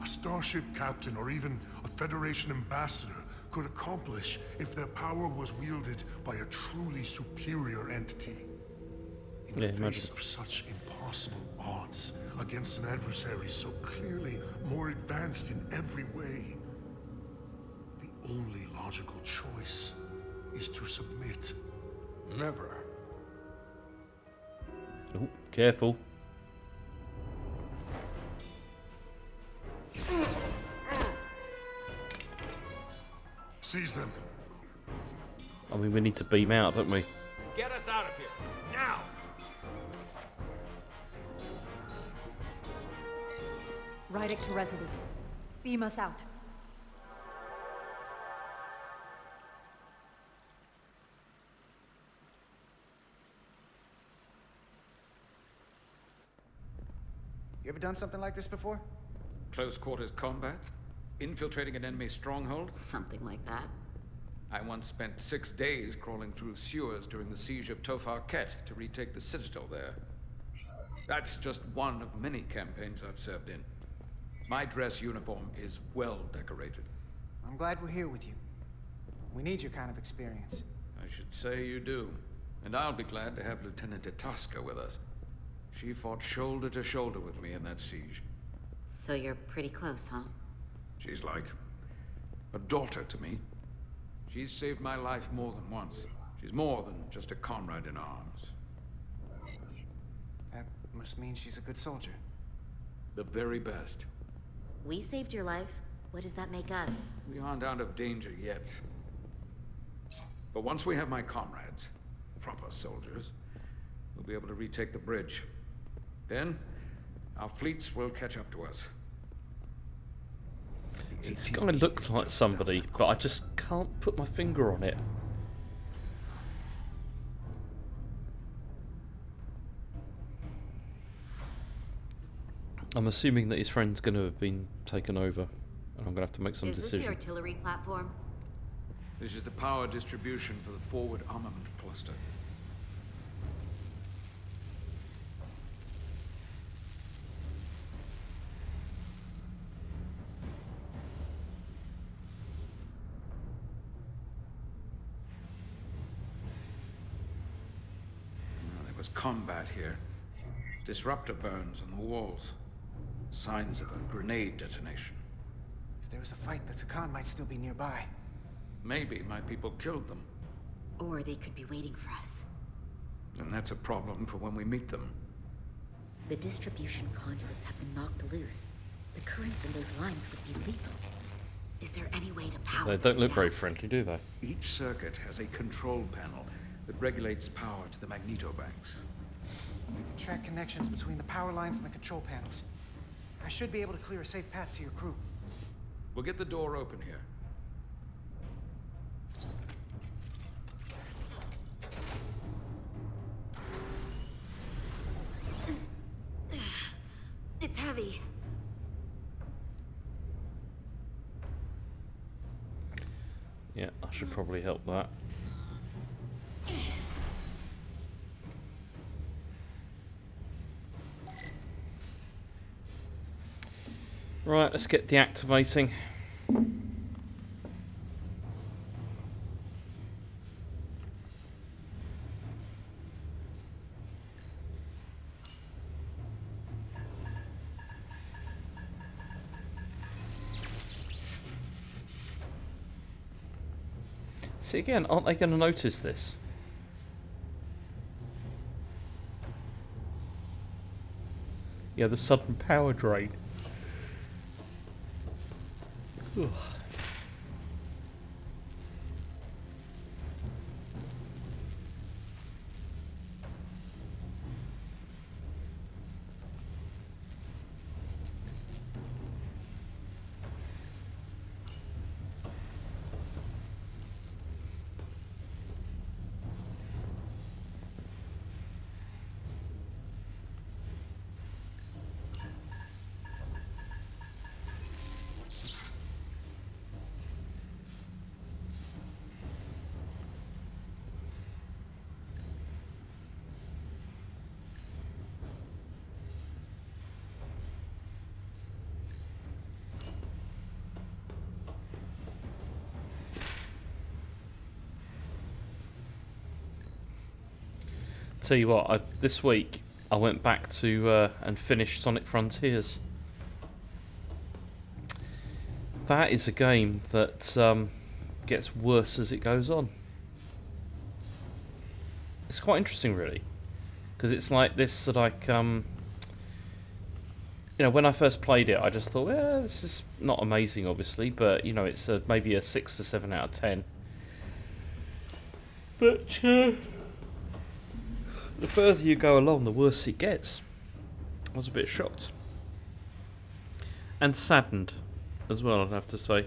a starship captain, or even a Federation ambassador could accomplish if their power was wielded by a truly superior entity. In the face of such impossible odds against an adversary so clearly more advanced in every way, the only logical choice is to submit. Never. Oh, careful. Seize them. I mean, we need to beam out, don't we? Get us out of here, now! Rydick to Resolute. Beam us out. You ever done something like this before? Close quarters combat? Infiltrating an enemy stronghold? Something like that. I once spent 6 days crawling through sewers during the siege of Tofar Ket to retake the citadel there. That's just one of many campaigns I've served in. My dress uniform is well decorated. I'm glad we're here with you. We need your kind of experience. I should say you do. And I'll be glad to have Lieutenant Itasca with us. She fought shoulder to shoulder with me in that siege. So you're pretty close, huh? She's like a daughter to me. She's saved my life more than once. She's more than just a comrade in arms. That must mean she's a good soldier. The very best. We saved your life. What does that make us? We aren't out of danger yet. But once we have my comrades, proper soldiers, we'll be able to retake the bridge. Then, our fleets will catch up to us. This guy looks like somebody, but I just can't put my finger on it. I'm assuming that his friend's going to have been taken over, and I'm going to have to make some decision. Is this the artillery platform? This is the power distribution for the forward armament cluster. There was combat here. Disruptor burns on the walls. Signs of a grenade detonation. If there was a fight, the Takan might still be nearby. Maybe my people killed them. Or they could be waiting for us. And that's a problem for when we meet them. The distribution conduits have been knocked loose. The currents in those lines would be lethal. Is there any way to power They don't look very friendly, do they? Each circuit has a control panel that regulates power to the magnetobanks. We can track connections between the power lines and the control panels. I should be able to clear a safe path to your crew. We'll get the door open here. It's heavy. Yeah, I should probably help that. Right, let's get deactivating. See, again, aren't they going to notice this? Yeah, the sudden power drain. Ugh. Tell you what, this week I went back to and finished Sonic Frontiers. That is a game that gets worse as it goes on. It's quite interesting, really, because it's like this, like you know, when I first played it, I just thought, well, this is not amazing, obviously, but, you know, it's maybe a 6 to 7 out of 10. But the further you go along, the worse it gets. I was a bit shocked. And saddened as well, I'd have to say.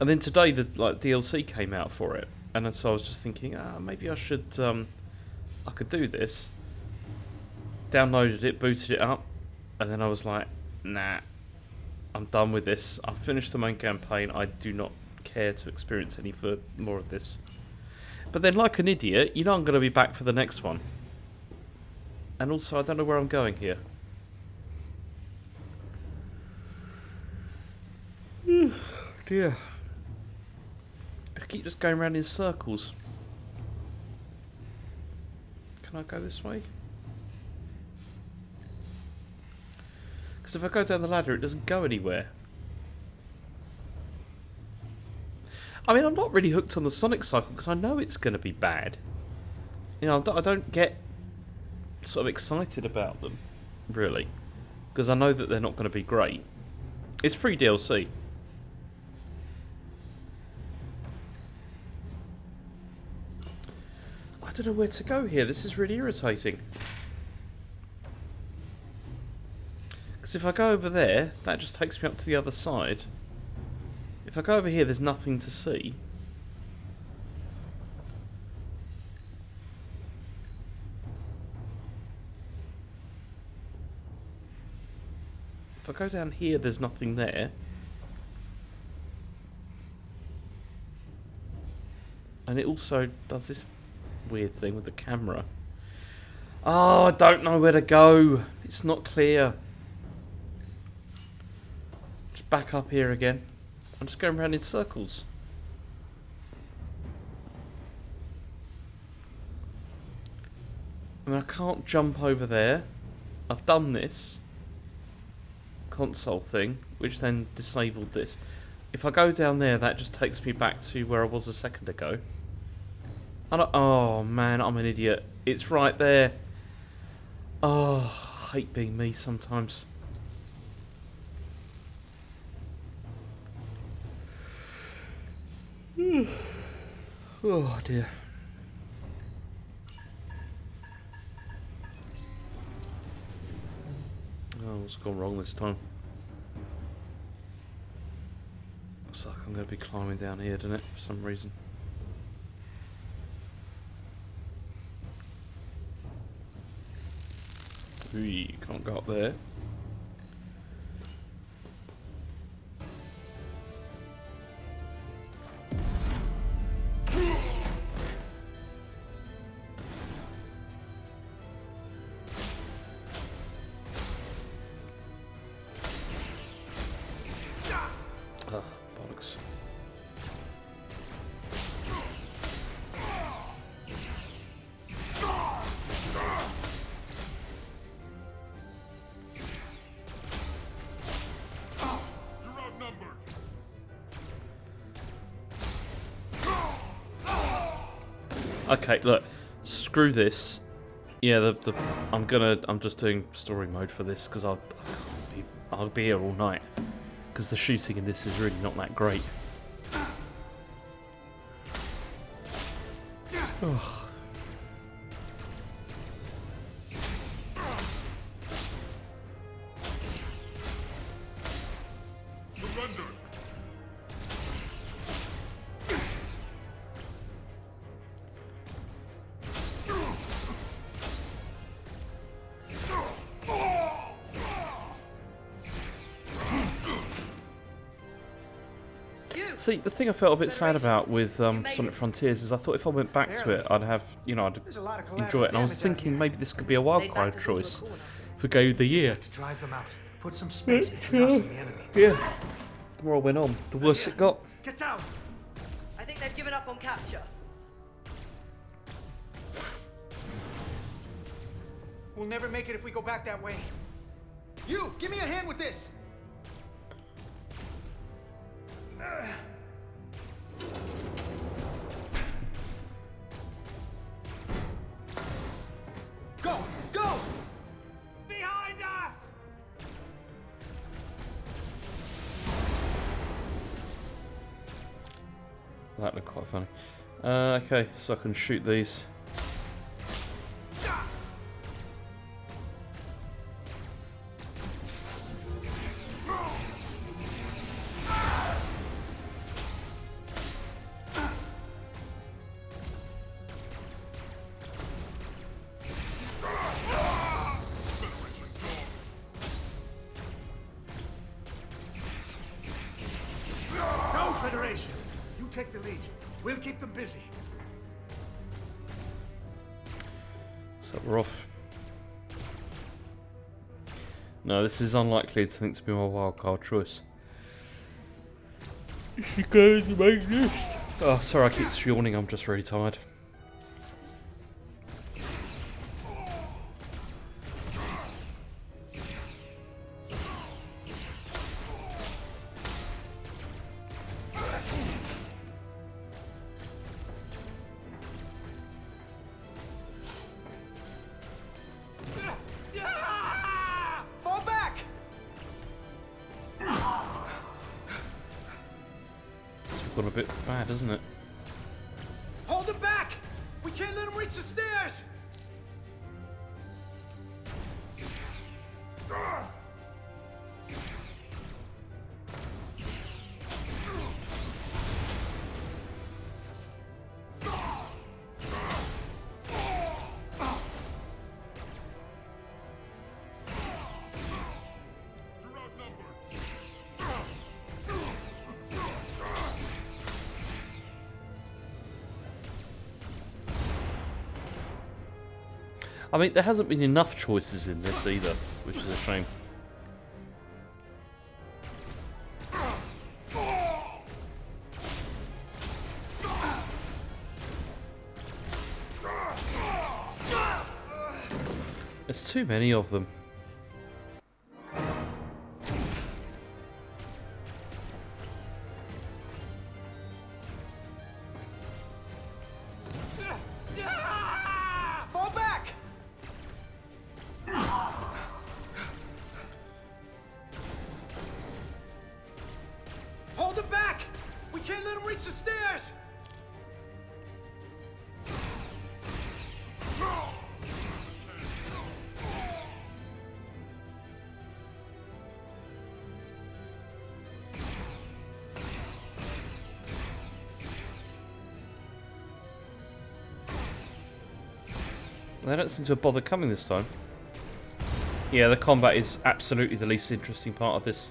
And then today, the DLC came out for it. And so I was just thinking, maybe I should, I could do this. Downloaded it, booted it up. And then I was like, nah, I'm done with this. I've finished the main campaign. I do not care to experience any more of this. But then, like an idiot, you know I'm going to be back for the next one. And also, I don't know where I'm going here. Dear. I keep just going around in circles. Can I go this way? Because if I go down the ladder, it doesn't go anywhere. I mean, I'm not really hooked on the Sonic cycle because I know it's going to be bad. You know, I don't get sort of excited about them, really. Because I know that they're not going to be great. It's free DLC. I don't know where to go here. This is really irritating. Because if I go over there, that just takes me up to the other side. If I go over here, there's nothing to see. If I go down here, there's nothing there. And it also does this weird thing with the camera. Oh, I don't know where to go. It's not clear. Just back up here again. I'm just going around in circles. I mean, I can't jump over there. I've done this console thing, which then disabled this. If I go down there, that just takes me back to where I was a second ago. Oh man, I'm an idiot. It's right there. Oh, I hate being me sometimes. Oh dear. Oh, what's gone wrong this time? Looks like I'm going to be climbing down here, doesn't it, for some reason? Ooh, can't go up there. Bollocks. Okay, look, screw this. Yeah, I'm just doing story mode for this because I'll be here all night because the shooting in this is really not that great. Oh. See, the thing I felt a bit sad about with Sonic Frontiers is I thought if I went back to it, I'd have, you know, I'd enjoy it. And I was thinking maybe this could be a wildcard choice for Game of the Year. To drive them out. Put some space between us and the enemy. Yeah. The more I went on, the worse it got. Get down! I think they've given up on capture. We'll never make it if we go back that way. You, give me a hand with this! Go! Go! Behind us! That looked quite funny. Okay, so I can shoot these. Go, Federation! You take the lead. We'll keep them busy. So we're off. No, this is unlikely to think to be my wildcard choice. She goes to make this. Oh, sorry, I keep yawning. I'm just really tired. Fall back! It's got a bit bad, isn't it? Hold it back! We can't let him reach the stairs! I mean, there hasn't been enough choices in this either, which is a shame. There's too many of them. Fall back! Hold it back! We can't let him reach the stairs! They don't seem to have bothered coming this time. Yeah, the combat is absolutely the least interesting part of this.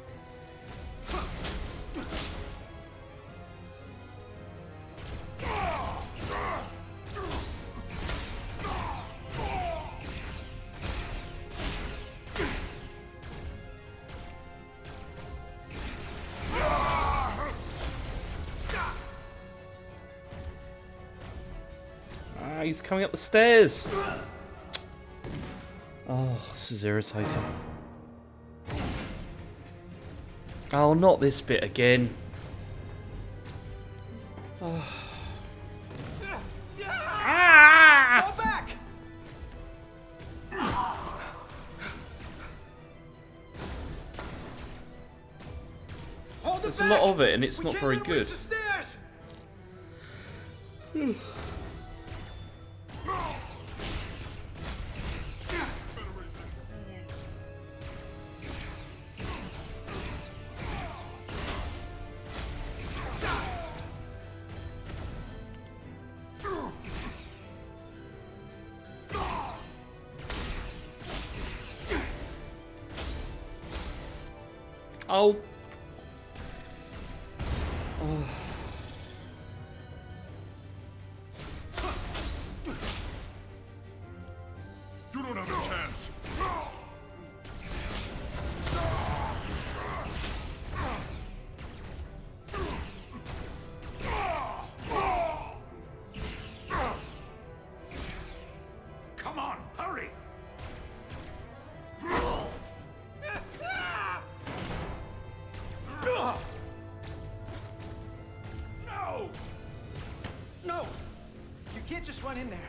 He's coming up the stairs. Oh, this is irritating. Oh, not this bit again. Oh. Fall back! Hold it There's a back! lot of it, and it's We not can't very let him reach good. the stairs! Oh. Oh. You don't have a chance. Come on, hurry! No! No! You can't just run in there.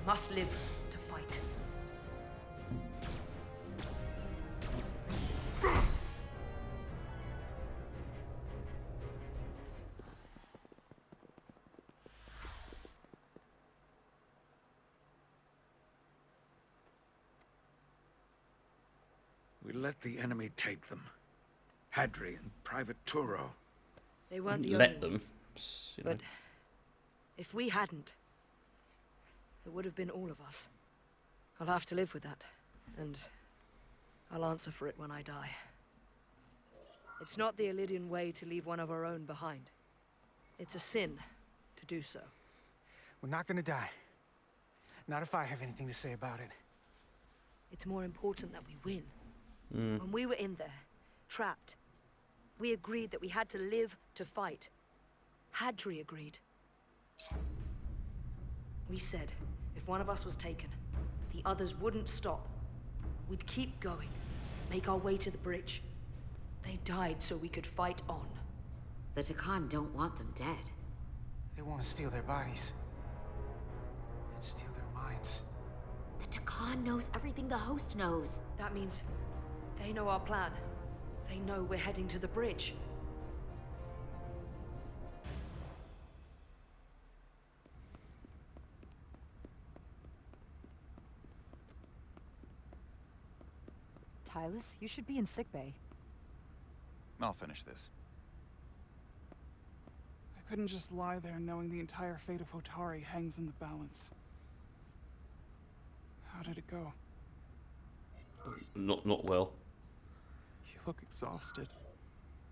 Must live to fight. let the enemy take them. Hadri and Private Turo. They weren't the Let only them. ones. You know. But if we hadn't, it would have been all of us. I'll have to live with that, and I'll answer for it when I die. It's not the Illydian way to leave one of our own behind. It's a sin to do so. We're not gonna die. Not if I have anything to say about it. It's more important that we win. Mm. When we were in there, trapped, we agreed that we had to live to fight. Hadri agreed. We said, if one of us was taken, the others wouldn't stop. We'd keep going, make our way to the bridge. They died so we could fight on. The Takan don't want them dead. They want to steal their bodies. And steal their minds. The Takan knows everything the host knows. That means they know our plan. They know we're heading to the bridge. Tylus, you should be in sickbay. I'll finish this. I couldn't just lie there knowing the entire fate of Hotari hangs in the balance. How did it go? Not well. You look exhausted.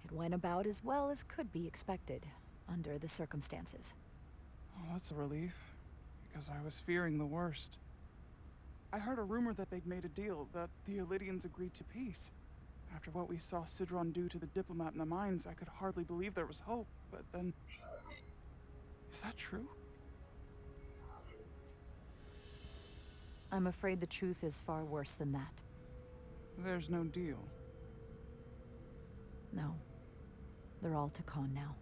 It went about as well as could be expected, under the circumstances. Oh, that's a relief, because I was fearing the worst. I heard a rumor that they'd made a deal, that the Illydians agreed to peace. After what we saw Sidron do to the diplomat in the mines, I could hardly believe there was hope, but then... Is that true? I'm afraid the truth is far worse than that. There's no deal. No. They're all Takan now.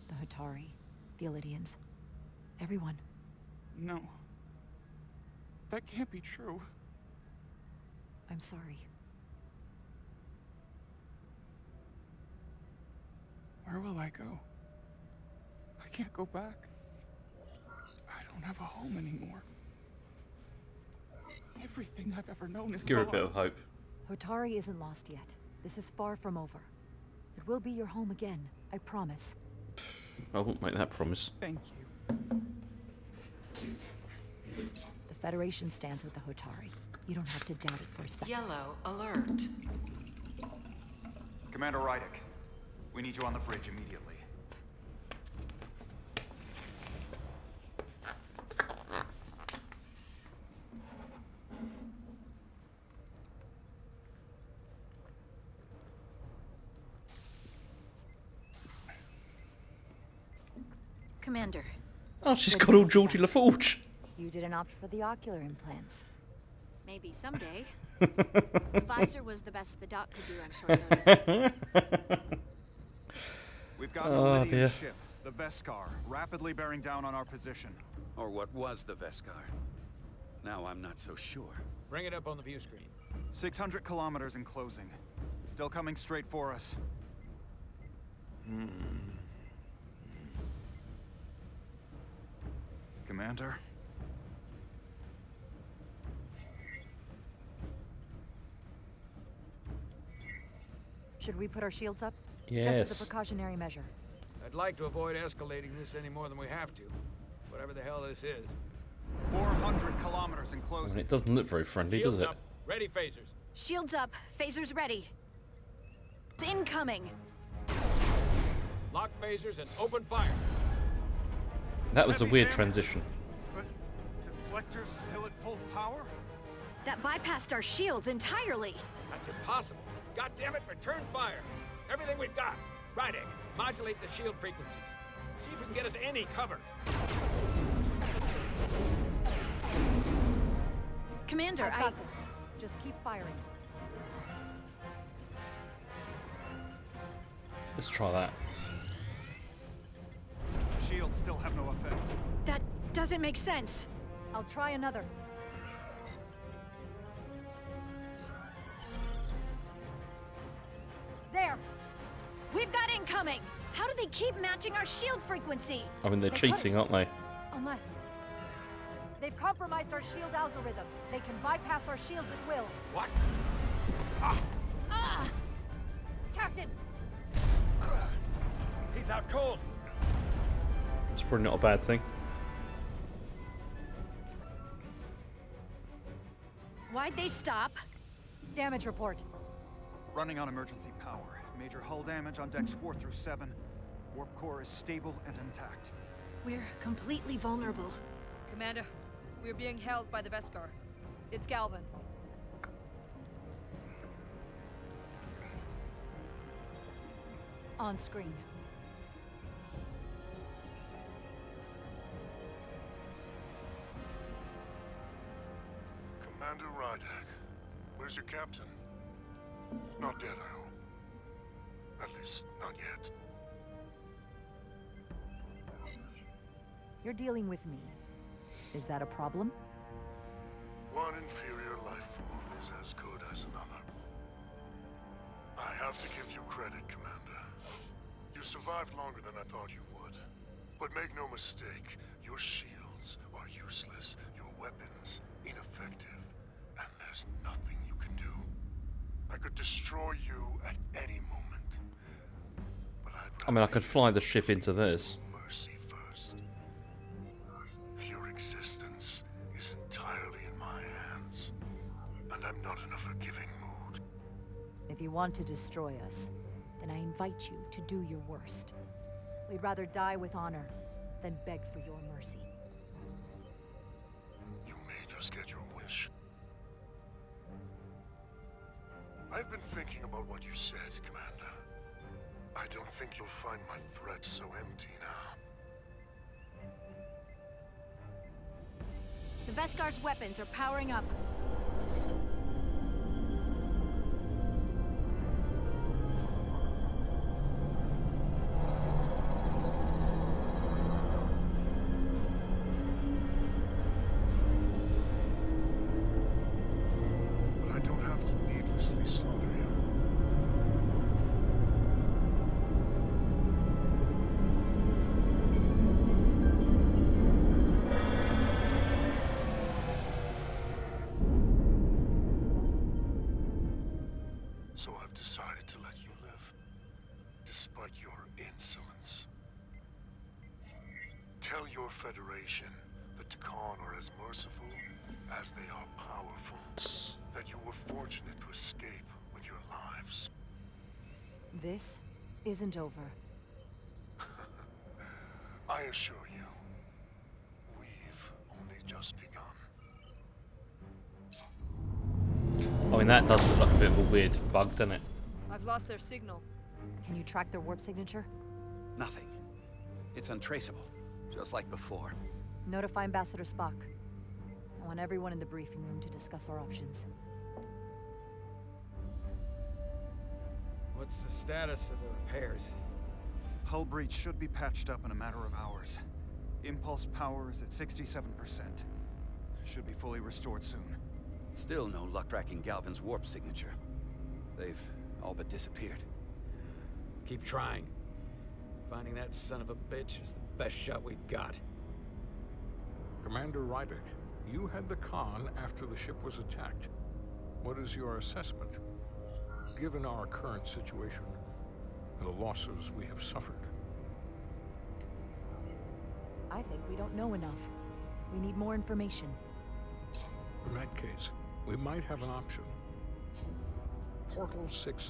The Hotari, the Illydians, everyone. No. That can't be true. I'm sorry. Where will I go? I can't go back. I don't have a home anymore. Everything I've ever known is Give her a gone. bit of hope. Hotari isn't lost yet. This is far from over. It will be your home again, I promise. I won't make that promise. Thank you. The Federation stands with the Hotari. You don't have to doubt it for a second. Yellow alert. Commander Rydick, we need you on the bridge immediately. Commander. Oh, she's got all Georgie LaForge. You didn't opt for the ocular implants. Maybe someday. The visor was the best the doc could do on short notice. We've got an Oh, Illydian dear. ship, the Veskar, rapidly bearing down on our position. Or what was the Veskar. Now I'm not so sure. Bring it up on the view screen. 600 kilometers in closing. Still coming straight for us. Commander? Should we put our shields up? Yes. Just as a precautionary measure. I'd like to avoid escalating this any more than we have to. Whatever the hell this is. 400 kilometers in I mean, closing. it doesn't look very friendly, Shields does it? up. Ready phasers. Shields up. Phasers ready. It's incoming. Lock phasers and open fire. That was a Heavy weird damage. transition. But deflectors still at full power? That bypassed our shields entirely. That's impossible. God damn it, return fire. Everything we've got. Rydick, modulate the shield frequencies. See if we can get us any cover. Commander, I've got this. Just keep firing. Let's try that. Shields still have no effect. That doesn't make sense. I'll try another. There! We've got incoming. How do they keep matching our shield frequency? I mean, they're They cheating, couldn't. aren't they? Unless... They've compromised our shield algorithms. They can bypass our shields at will. What? Captain! He's out cold. It's probably not a bad thing. Why'd they stop? Damage report. Running on emergency power. Major hull damage on decks 4 through 7. Warp core is stable and intact. We're completely vulnerable. Commander, we're being held by the Beskar. It's Galvin. On screen. Commander Rydak, where's your captain? Not dead, I hope. At least, not yet. You're dealing with me. Is that a problem? One inferior life form is as good as another. I have to give you credit, Commander. You survived longer than I thought you would. But make no mistake, your shields are useless, your weapons ineffective, and there's nothing you can do. I could destroy you at any moment. But I mean, I could fly the ship into this. mercy first. Your existence is entirely in my hands, and I'm not in a forgiving mood. If you want to destroy us, then I invite you to do your worst. We'd rather die with honor than beg for your mercy. You may just get your wish. I've been thinking about what you said, Commander. I don't think you'll find my threat so empty now. The Veskar's weapons are powering up. But I don't have to needlessly slaughter you. So I've decided to let you live, despite your insolence. Tell your Federation that Takan are as merciful as they are powerful. That you were fortunate to escape with your lives. This isn't over. I assure you, we've only just begun. I mean, that does look like a bit of a weird bug, doesn't it? I've lost their signal. Can you track their warp signature? Nothing. It's untraceable, just like before. Notify Ambassador Spock. I want everyone in the briefing room to discuss our options. What's the status of the repairs? Hull breach should be patched up in a matter of hours. Impulse power is at 67%. Should be fully restored soon. Still no luck tracking Galvin's warp signature. They've all but disappeared. Keep trying. Finding that son of a bitch is the best shot we've got. Commander Rydick, you had the Khan after the ship was attacked. What is your assessment? Given our current situation, and the losses we have suffered. I think we don't know enough. We need more information. In that case, we might have an option. Portal 6-3,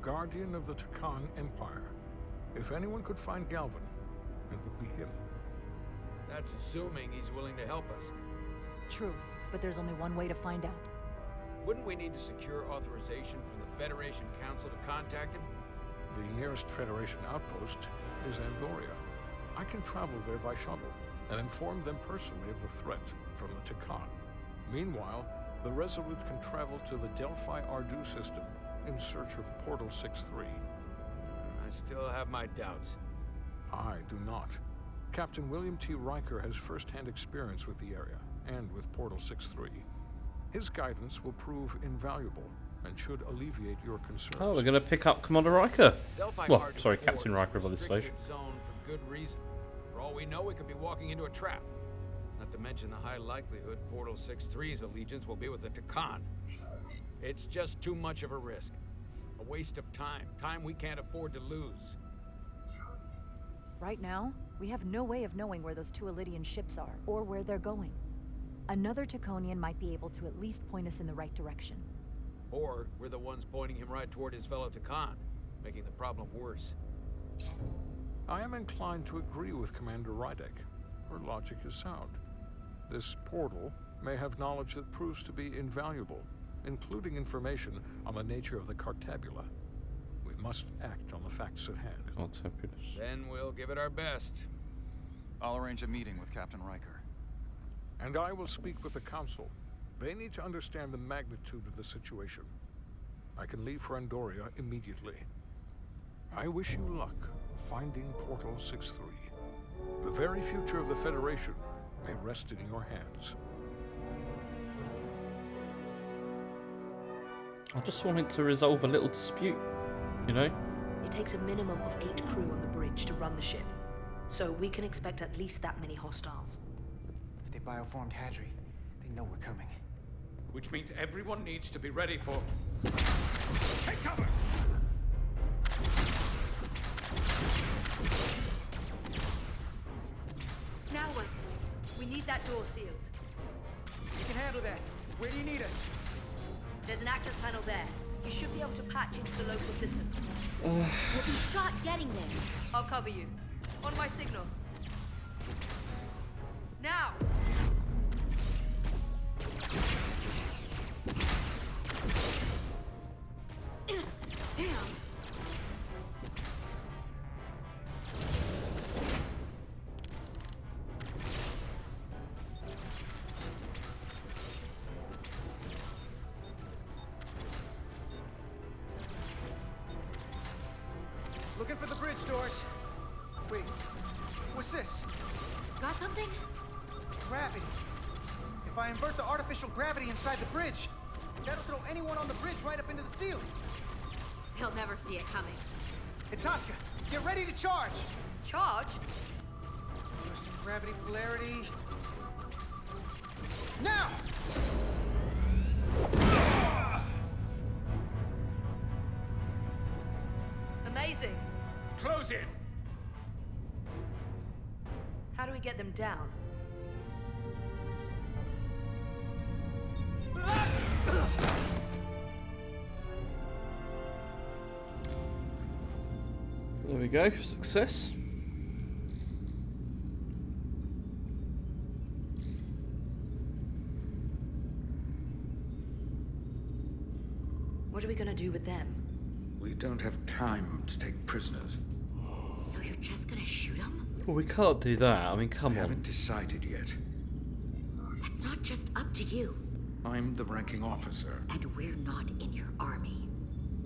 Guardian of the Takan Empire. If anyone could find Galvin, it would be him. That's assuming he's willing to help us. True, but there's only one way to find out. Wouldn't we need to secure authorization from the Federation Council to contact him? The nearest Federation outpost is Andoria. I can travel there by shuttle and inform them personally of the threat from the Takan. Meanwhile, the Resolute can travel to the Delphi Ardu system in search of Portal 6-3. I still have my doubts. I do not. Captain William T. Riker has first-hand experience with the area and with Portal 6-3. His guidance will prove invaluable and should alleviate your concerns. Oh, we're going to pick up Commander Riker. Well, Sorry, Captain Riker of this station. Zone for good reason. For all we know, we could be walking into a trap. Not to mention the high likelihood Portal 6-3's allegiance will be with the Takan. It's just too much of a risk. waste of time. Time we can't afford to lose. Right now, we have no way of knowing where those two Elydian ships are, or where they're going. Another Taconian might be able to at least point us in the right direction. Or we're the ones pointing him right toward his fellow Takan, making the problem worse. I am inclined to agree with Commander Rydek. Her logic is sound. This portal may have knowledge that proves to be invaluable, including information on the nature of the Cartabula. We must act on the facts at hand. Cartabulus. Then we'll give it our best. I'll arrange a meeting with Captain Riker. And I will speak with the Council. They need to understand the magnitude of the situation. I can leave for Andoria immediately. I wish you luck finding Portal 6-3. The very future of the Federation may rest in your hands. I just wanted to resolve a little dispute, you know? It takes a minimum of 8 crew on the bridge to run the ship, so we can expect at least that many hostiles. If they bioformed Hadri, they know we're coming. Which means everyone needs to be ready for... Take cover! Now what? We need that door sealed. You can handle that. Where do you need us? There's an access panel there. You should be able to patch into the local system. We'll be shot getting there. I'll cover you. On my signal. Now! Damn! Looking for the bridge doors. Wait, what's this? Got something? Gravity. If I invert the artificial gravity inside the bridge, that'll throw anyone on the bridge right up into the ceiling. He'll never see it coming. Itasca, get ready to charge. Charge? There's some gravity polarity. Now! Amazing. Close it! How do we get them down? There we go, success. What are we gonna do with them? We don't have time to take prisoners. So you're just gonna shoot him? Well, we can't do that. I mean, come We on. haven't decided yet. That's not just up to you. I'm the ranking officer. And we're not in your army.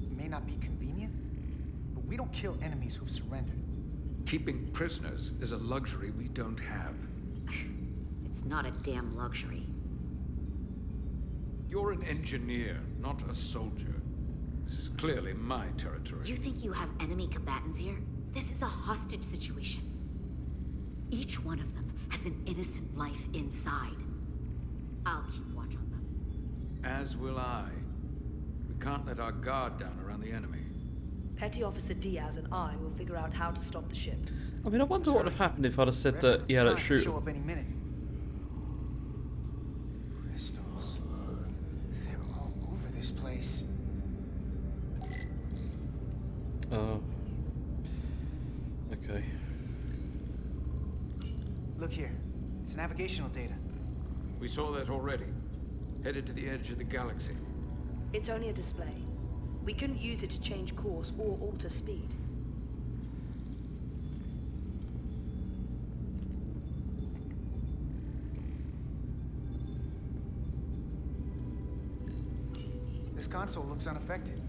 It may not be convenient, but we don't kill enemies who've surrendered. Keeping prisoners is a luxury we don't have. It's not a damn luxury. You're an engineer, not a soldier. This is clearly my territory. You think you have enemy combatants here? This is a hostage situation. Each one of them has an innocent life inside. I'll keep watch on them. As will I. We can't let our guard down around the enemy. Petty Officer Diaz and I will figure out how to stop the ship. I mean, I wonder what would have happened if I'd have said that, yeah, let's shoot Show him. up any minute. Crystals. They're all over this place. Oh. Okay. Look here. It's navigational data. We saw that already. Headed to the edge of the galaxy. It's only a display. We couldn't use it to change course or alter speed. This console looks unaffected.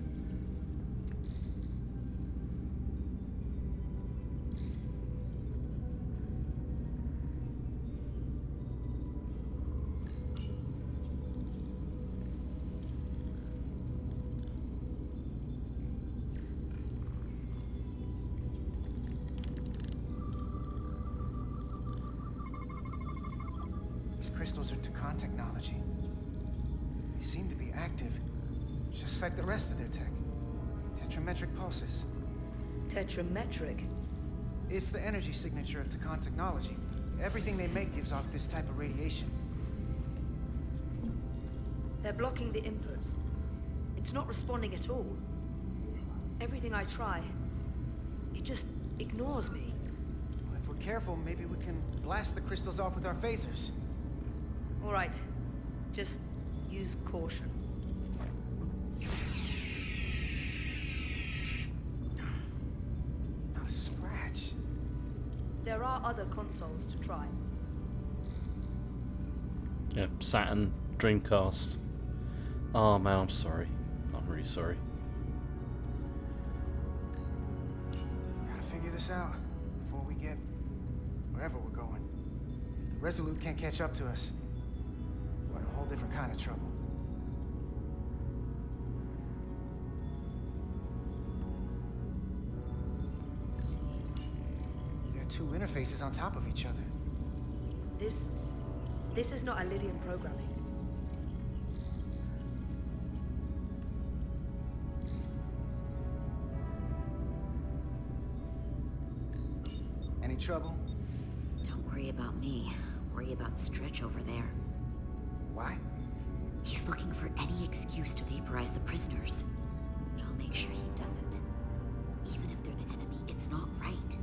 These crystals are Takan technology. They seem to be active, just like the rest of their tech. To Tetrametric pulses. Tetrametric? It's the energy signature of Takan technology. Everything they make gives off this type of radiation. They're blocking the inputs. It's not responding at all. Everything I try, it just ignores me. Well, if we're careful, maybe we can blast the crystals off with our phasers. All right. Just use caution. Not a scratch. There are other consoles to try. Yeah, Saturn, Dreamcast. Oh man, I'm sorry. I'm really sorry. Gotta figure this out before we get wherever we're going. If the Resolute can't catch up to us, we're in a whole different kind of trouble. There are two interfaces on top of each other. This is not Lydian programming. Any trouble? Don't worry about me. Worry about Stretch over there. Why? He's looking for any excuse to vaporize the prisoners. But I'll make sure he doesn't. Even if they're the enemy, it's not right.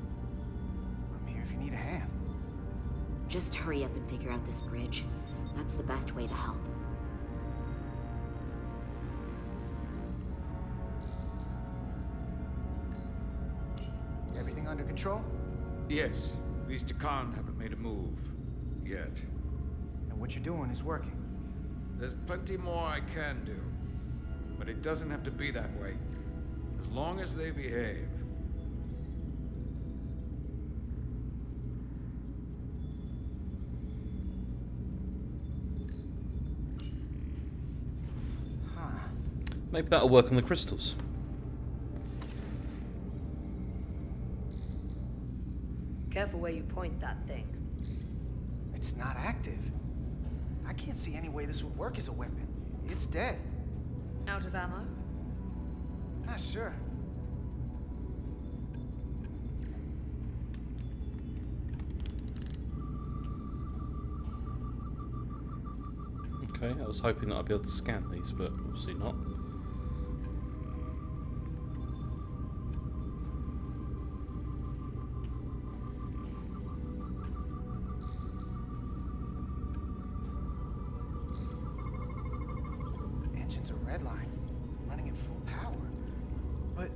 I'm here if you need a hand. Just hurry up and figure out this bridge. That's the best way to help. Everything under control? Yes, these Takan haven't made a move. Yet. And what you're doing is working. There's plenty more I can do. But it doesn't have to be that way. As long as they behave. Maybe that'll work on the crystals. Careful where you point that thing. It's not active. I can't see any way this would work as a weapon. It's dead. Out of ammo? Not sure. Okay, I was hoping that I'd be able to scan these, but obviously not. Engines are redline, running at full power. But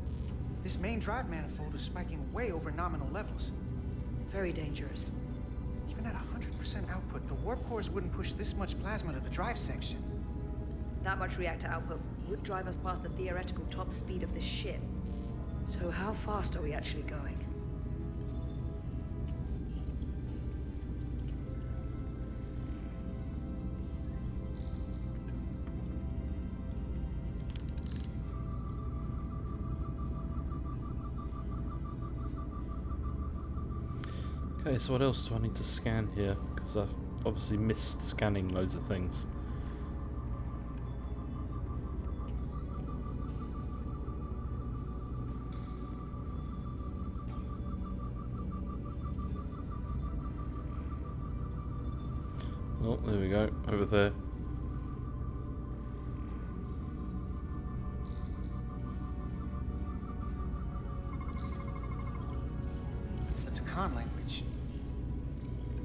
this main drive manifold is spiking way over nominal levels. Very dangerous. Even at 100% output, the warp cores wouldn't push this much plasma to the drive section. That much reactor output would drive us past the theoretical top speed of this ship. So how fast are we actually going? Okay, so what else do I need to scan here? Because I've obviously missed scanning loads of things. Oh, there we go, over there. It's the Takan language.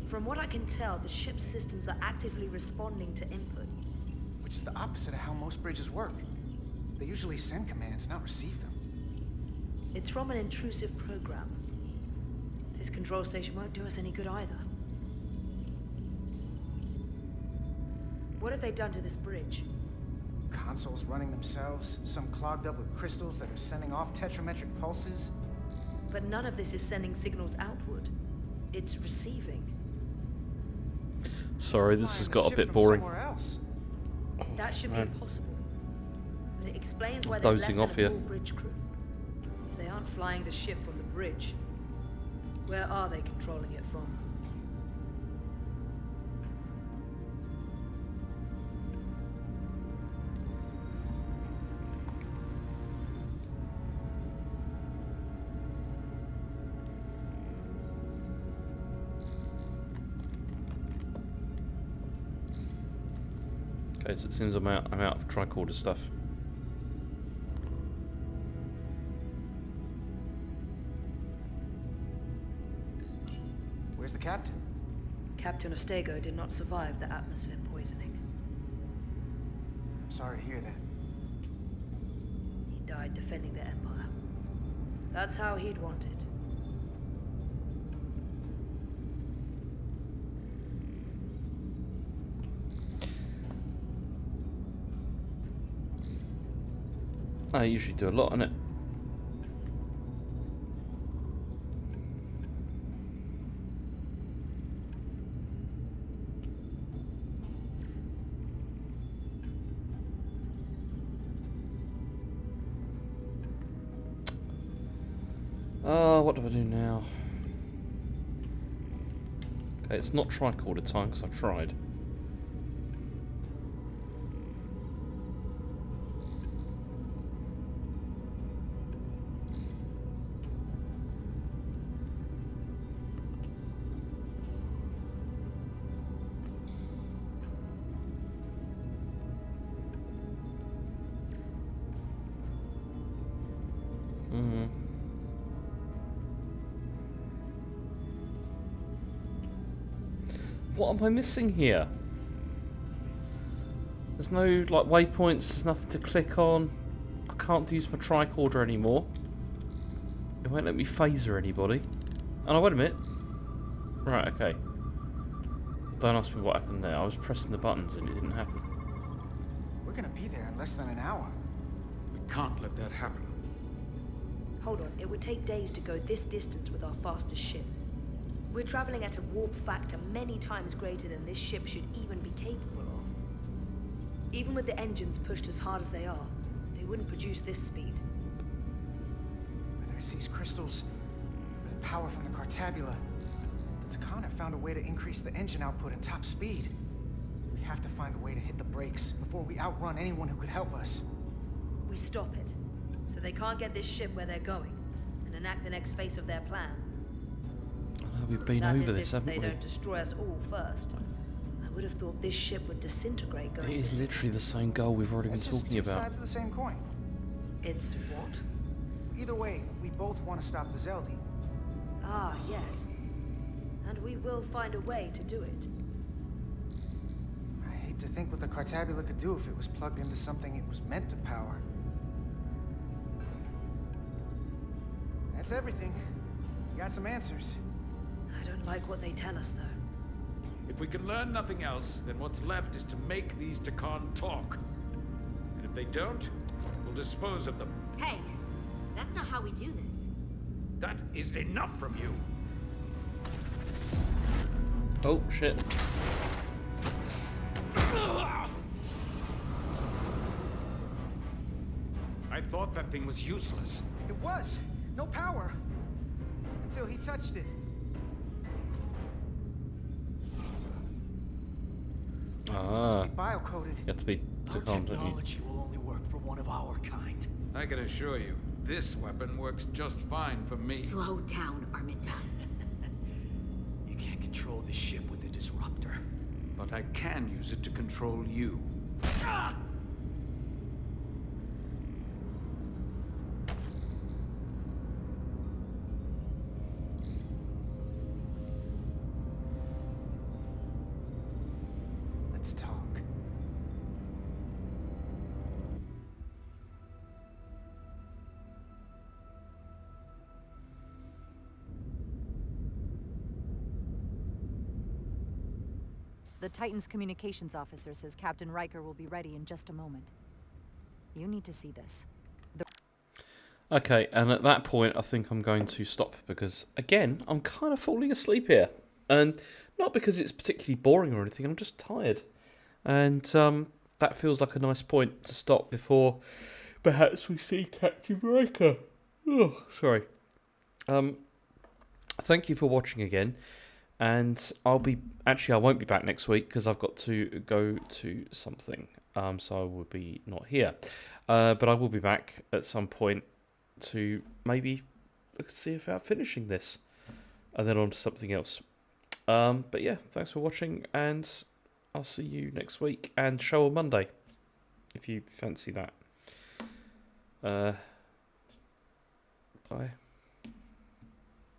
From what I can tell, the ship's systems are actively responding to input. Which is the opposite of how most bridges work. They usually send commands, not receive them. It's from an intrusive program. This control station won't do us any good either. What have they done to this bridge? Consoles running themselves, some clogged up with crystals that are sending off tetrametric pulses. But none of this is sending signals outward. It's receiving. Sorry, this has got a bit boring. That should be man. impossible. But it explains why I'm there's less dozing than off a here. full bridge crew. If they aren't flying the ship from the bridge, where are they controlling it from? Okay, so it seems I'm out of tricorder stuff. Where's the captain? Captain Ostego did not survive the atmosphere poisoning. I'm sorry to hear that. He died defending the Empire. That's how he'd want it. I usually do a lot on it. What do I do now? Okay, it's not tricorder time because I've tried. What am I missing here? There's no like waypoints, there's nothing to click on. I can't use my tricorder anymore. It won't let me phaser anybody. Oh no, wait a minute. Right, okay. Don't ask me what happened there. I was pressing the buttons and it didn't happen. We're gonna be there in less than an hour. We can't let that happen. Hold on, it would take days to go this distance with our fastest ship. We're traveling at a warp factor many times greater than this ship should even be capable of. Even with the engines pushed as hard as they are, they wouldn't produce this speed. Whether it's these crystals, or the power from the Cartabula, the Takana found a way to increase the engine output and top speed. We have to find a way to hit the brakes before we outrun anyone who could help us. We stop it, so they can't get this ship where they're going, and enact the next phase of their plan. We've been That over is this, if haven't they we? don't destroy us all first. I would have thought this ship would disintegrate going It is this literally the same goal we've already been It's just talking two about. sides of the same coin. It's what? Either way, we both want to stop the Zeldi. Ah, yes. And we will find a way to do it. I hate to think what the Cartabula could do if it was plugged into something it was meant to power. That's everything. We got some answers. I don't like what they tell us, though. If we can learn nothing else, then what's left is to make these Takan talk. And if they don't, we'll dispose of them. Hey, that's not how we do this. That is enough from you. Oh, shit. I thought that thing was useless. It was. No power. Until he touched it. Ah. Biocoded. You have to be Our calm, don't you? technology will only work for one of our kind. I can assure you, this weapon works just fine for me. Slow down, Arminta. You can't control the ship with a disruptor. But I can use it to control you. Ah! Let's talk. The Titan's communications officer says Captain Riker will be ready in just a moment. You need to see this. Okay, and at that point, I think I'm going to stop because, again, I'm kind of falling asleep here. And not because it's particularly boring or anything, I'm just tired. And that feels like a nice point to stop before perhaps we see Captain Riker. Oh, sorry. Thank you for watching again. And I won't be back next week because I've got to go to something. So I will be not here. But I will be back at some point to maybe see about finishing this. And then on to something else. But yeah, thanks for watching and I'll see you next week and show on Monday, if you fancy that. Bye.